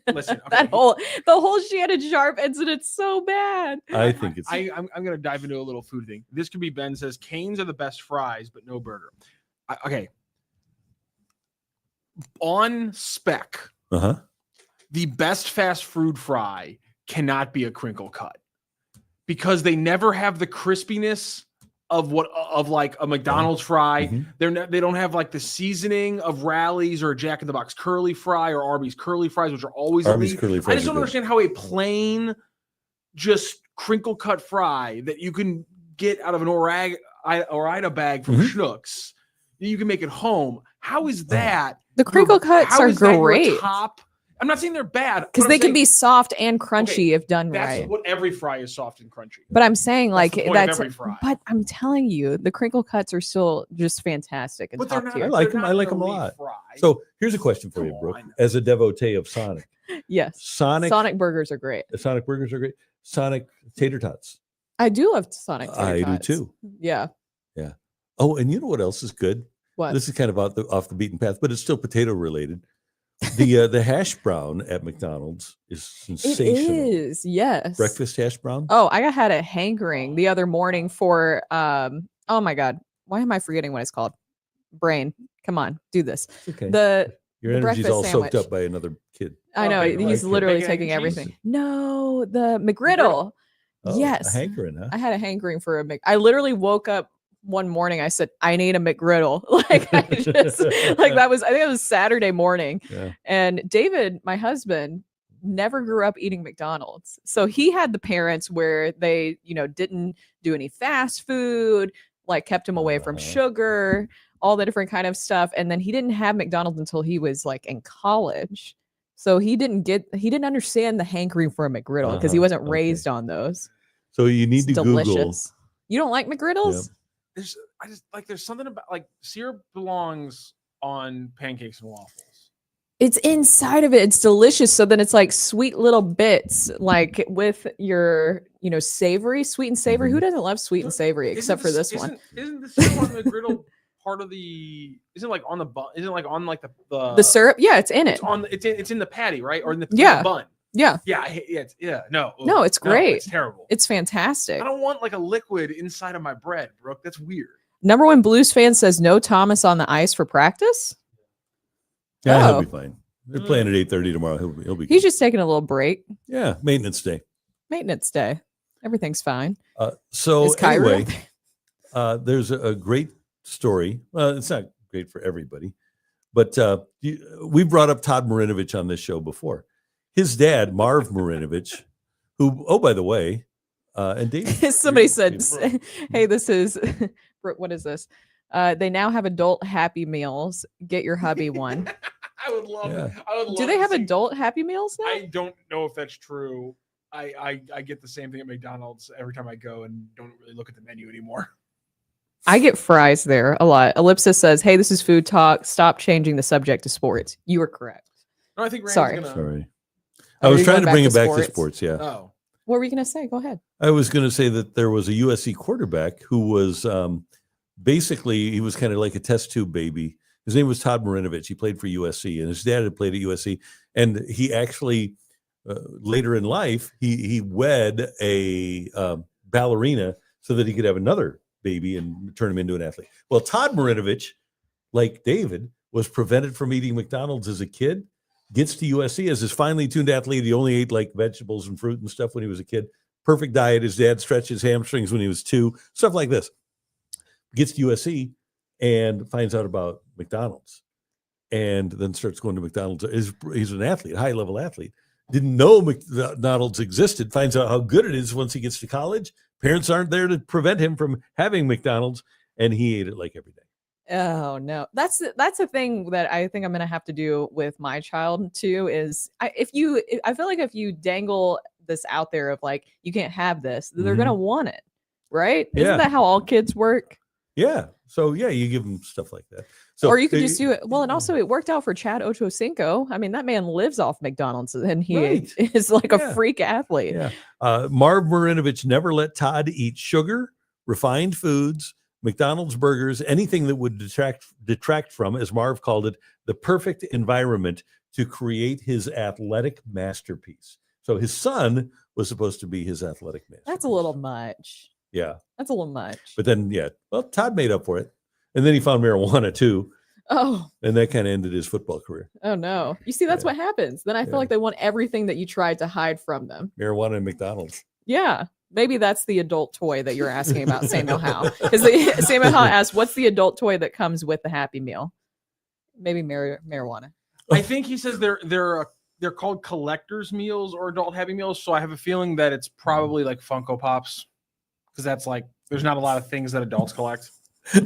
okay. that the whole Shannon Sharp incident's so bad. I think it's I'm going to dive into a little food thing. This could be Ben says Canes are the best fries, but no burger. Okay. On spec, uh-huh. the best fast food fry cannot be a crinkle cut because they never have the crispiness of like a McDonald's fry. Mhm. They don't have like the seasoning of Rally's or Jack in the Box curly fry or Arby's curly fries, which are always Arby's elite. curly I fries just are don't good. understand how a plain, just crinkle cut fry that you can get out of an Ore-Ida bag from Mhm. Schnucks, you can make it home. How is that? The crinkle cuts how are is that your great top. I'm not saying they're bad because but they I'm can saying be soft and crunchy if done That's right. what every fry is, soft and crunchy. But I'm saying like the point of that's. every fry. But I'm telling you, the crinkle cuts are still just fantastic and But they're top not. tier. I like they're them. I not like an them a elite lot. Fry. So here's a question for Come you, Brooke, on. as a devotee of Sonic. Yes, Sonic burgers are great. Sonic burgers are great. Sonic tater tots. I do love Sonic. Tater I do tots. too. Yeah. Oh, and you know what else is good? What? This is kind of off the beaten path, but it's still potato related. The hash brown at McDonald's is It sensational. is. Yes. Breakfast hash brown. Oh, I had a hankering the other morning for oh my god, why am I forgetting what it's called? Brain. Come on, do this. It's okay. The Your the energy's breakfast all soaked sandwich. up by another kid. I know bacon, he's like literally bacon, egg, taking and cheese? everything. No, the McGriddle. Oh, Yes. a hankering, huh? I had a hankering for a Mc. I literally woke up one morning. I said, I need a McGriddle. Like I just like that was. I think it was Saturday morning. Yeah. And David, my husband, never grew up eating McDonald's, so he had the parents where they, didn't do any fast food, like kept him away from Uh-huh. sugar, all the different kind of stuff. And then he didn't have McDonald's until he was like in college. So he didn't understand the hankering for a McGriddle because he Uh-huh. wasn't Okay. raised on those. So you need It's to delicious. Google. You don't like McGriddles? There's something about like syrup belongs on pancakes and waffles. It's inside of it. It's delicious. So then it's like sweet little bits, like with your, savory, sweet and savory. Who doesn't love sweet and savory except for this one? Isn't the syrup on the griddle part of the? Isn't it like on the bun? Isn't it like on like the The syrup? Yeah, it's in it. It's on. It's in the patty, right? Or in the Yeah. bun. Yeah. Yeah. No. No, it's great. It's terrible. It's fantastic. I don't want like a liquid inside of my bread, Brooke. That's weird. Number one Blues fan says no Thomas on the ice for practice. Yeah, Oh. he'll be fine. They're playing at 8:30 tomorrow. He'll be. He's good. just taking a little break. Yeah, maintenance day. Maintenance day. Everything's fine. So Is Kyrie anyway, there's a great story. Well, it's not great for everybody, but we brought up Todd Marinovich on this show before. His dad, Marv Marinovich, who, oh, by the way, and Dave. Somebody said, hey, this is, what is this? They now have adult Happy Meals. Get your hubby one. I would love it. I would love Do they to have see- adult Happy Meals now? I don't know if that's true. I get the same thing at McDonald's every time I go and don't really look at the menu anymore. I get fries there a lot. Ellipsis says, hey, this is food talk. Stop changing the subject to sports. You were correct. No, I think Randy's Sorry. gonna. Sorry. Oh, I was you're trying going to bring back it to back to sports? sports. Yeah. Oh, What were you going to say? Go ahead. I was going to say that there was a USC quarterback who was basically, he was kind of like a test tube baby. His name was Todd Marinovich. He played for USC, and his dad had played at USC. And he actually, later in life, he wed a ballerina so that he could have another baby and turn him into an athlete. Well, Todd Marinovich, like David, was prevented from eating McDonald's as a kid, gets to USC as his finely tuned athlete. He only ate like vegetables and fruit and stuff when he was a kid. Perfect diet. His dad stretched his hamstrings when he was 2, stuff like this. Gets to USC and finds out about McDonald's and then starts going to McDonald's. He's an athlete, high level athlete. Didn't know McDonald's existed. Finds out how good it is once he gets to college. Parents aren't there to prevent him from having McDonald's, and he ate it like every day. Oh no, that's a thing that I think I'm gonna have to do with my child too. Is I feel like if you dangle this out there of like you can't have this, they're gonna want it, right? Yeah. Isn't that how all kids work? Yeah. So yeah, you give them stuff like that. So Or you could just do it. Well, and also it worked out for Chad Ochocinco. I mean, that man lives off McDonald's, and he Right. is like Yeah. a freak athlete. Yeah. Marv Marinovich never let Todd eat sugar, refined foods, McDonald's burgers, anything that would detract from, as Marv called it, the perfect environment to create his athletic masterpiece. So his son was supposed to be his athletic masterpiece. That's a little much. Yeah. That's a little much. But then, yeah, well, Todd made up for it. And then he found marijuana too. Oh, And that kind of ended his football career. oh no. You see, that's Yeah. what happens. Then I feel Yeah. like they want everything that you tried to hide from them. Marijuana and McDonald's. Yeah. Maybe that's the adult toy that you're asking about, Samuel Howe. Because Samuel Howe asked, what's the adult toy that comes with the Happy Meal? Maybe marijuana. I think he says they're called collector's meals or adult Happy Meals. So I have a feeling that it's probably like Funko Pops, because that's like there's not a lot of things that adults collect.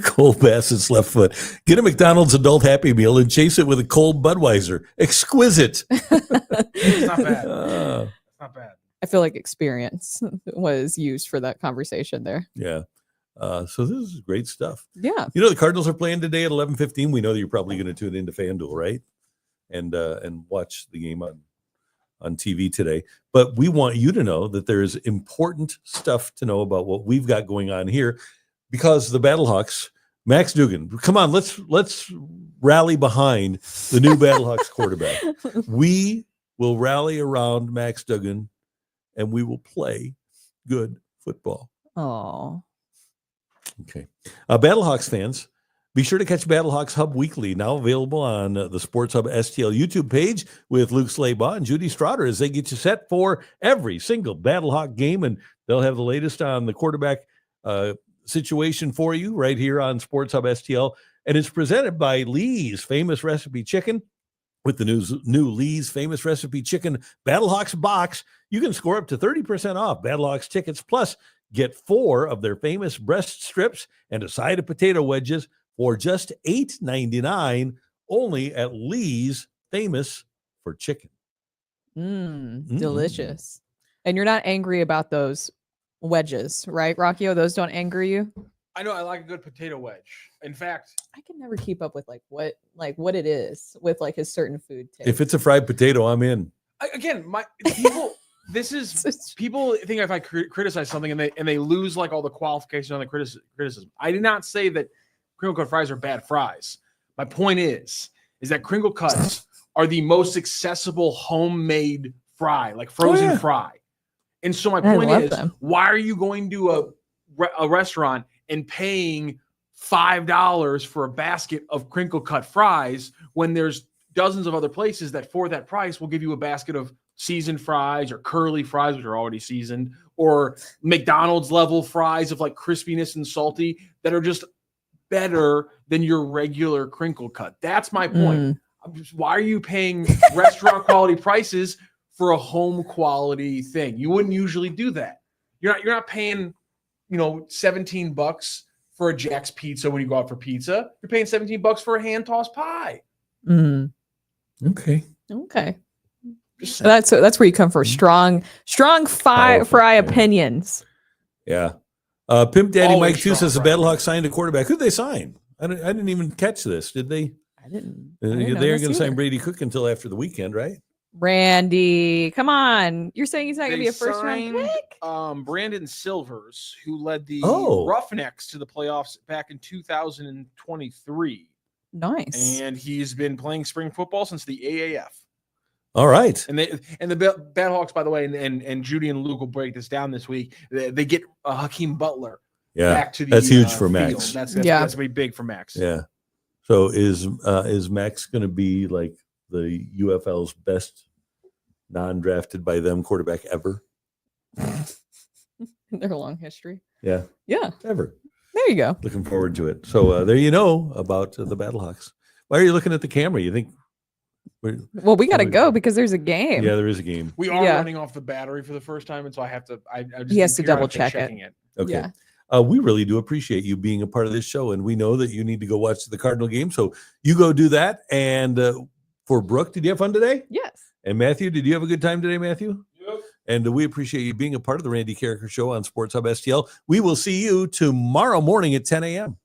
Cole Bassett's left foot. Get a McDonald's adult Happy Meal and chase it with a cold Budweiser. Exquisite. It's not bad. It's not bad. I feel like experience was used for that conversation there. Yeah. So this is great stuff. Yeah. You know, the Cardinals are playing today at 11:15. We know that you're probably going to tune into FanDuel, right? And watch the game on TV today. But we want you to know that there is important stuff to know about what we've got going on here, because the Battlehawks, Max Duggan, come on, let's rally behind the new Battlehawks quarterback. We will rally around Max Duggan, and we will play good football. Oh. Okay. Battlehawks fans, be sure to catch Battlehawks Hub Weekly, now available on the Sports Hub STL YouTube page with Luke Slaybaugh and Judy Straughter as they get you set for every single Battlehawk game. And they'll have the latest on the quarterback situation for you right here on Sports Hub STL. And it's presented by Lee's Famous Recipe Chicken. With the new Lee's Famous Recipe Chicken Battlehawks box, you can score up to 30% off Battlehawks tickets, plus get 4 of their famous breast strips and a side of potato wedges for just $8.99 only at Lee's Famous for Chicken. Delicious. And you're not angry about those wedges, right, Rockio? Those don't anger you? I know I like a good potato wedge. In fact, I can never keep up with what it is with like his certain food taste. If it's a fried potato, I'm in. again, my people. This is people think if I criticize something and they lose like all the qualification on the criticism. I did not say that crinkle cut fries are bad fries. My point is that crinkle cuts are the most accessible homemade fry, like frozen fry. And so my point is, why are you going to a restaurant and paying $5 for a basket of crinkle cut fries when there's dozens of other places that for that price will give you a basket of seasoned fries or curly fries, which are already seasoned, or McDonald's level fries of like crispiness and salty that are just better than your regular crinkle cut. That's my point. Why are you paying restaurant quality prices for a home quality thing? You wouldn't usually do that. You're not paying, $17 for a Jack's Pizza when you go out for pizza. You're paying $17 for a hand tossed pie. Okay. That's where you come for strong fry opinions. Yeah. Pimp Daddy Always Mike 2 says the strong fry. Battlehawks signed a quarterback. Who'd they sign? I didn't even catch this. Did they? I didn't. They aren't going to sign Brady Cook until after the weekend, right? Randy, come on. You're saying he's not going to They be a first round signed, pick? Brandon Silvers, who led the Oh. Roughnecks to the playoffs back in 2023. Nice. And he's been playing spring football since the AAF. All right. And the Battlehawks, by the way, and Judy and Luke will break this down this week. They get Hakeem Butler Yeah. back to the That's huge for field. Max. That's Yeah. going to be big for Max. Yeah. So is Max going to be like the UFL's best non-drafted by them quarterback ever? Their long history. Yeah. Yeah. Ever. There you go. Looking forward to it. So there you know about the Battlehawks. Why are you looking at the camera? You think? Well, we got to go because there's a game. Yeah, there is a game. We are Yeah. running off the battery for the first time, and so I have to. I just He has to double periodically check checking it. Okay. Yeah. We really do appreciate you being a part of this show, and we know that you need to go watch the Cardinal game. So you go do that. And for Brooke, did you have fun today? Yes. And Matthew, did you have a good time today, Matthew? Yep. And we appreciate you being a part of the Randy Karraker Show on Sports Hub STL. We will see you tomorrow morning at 10 a.m.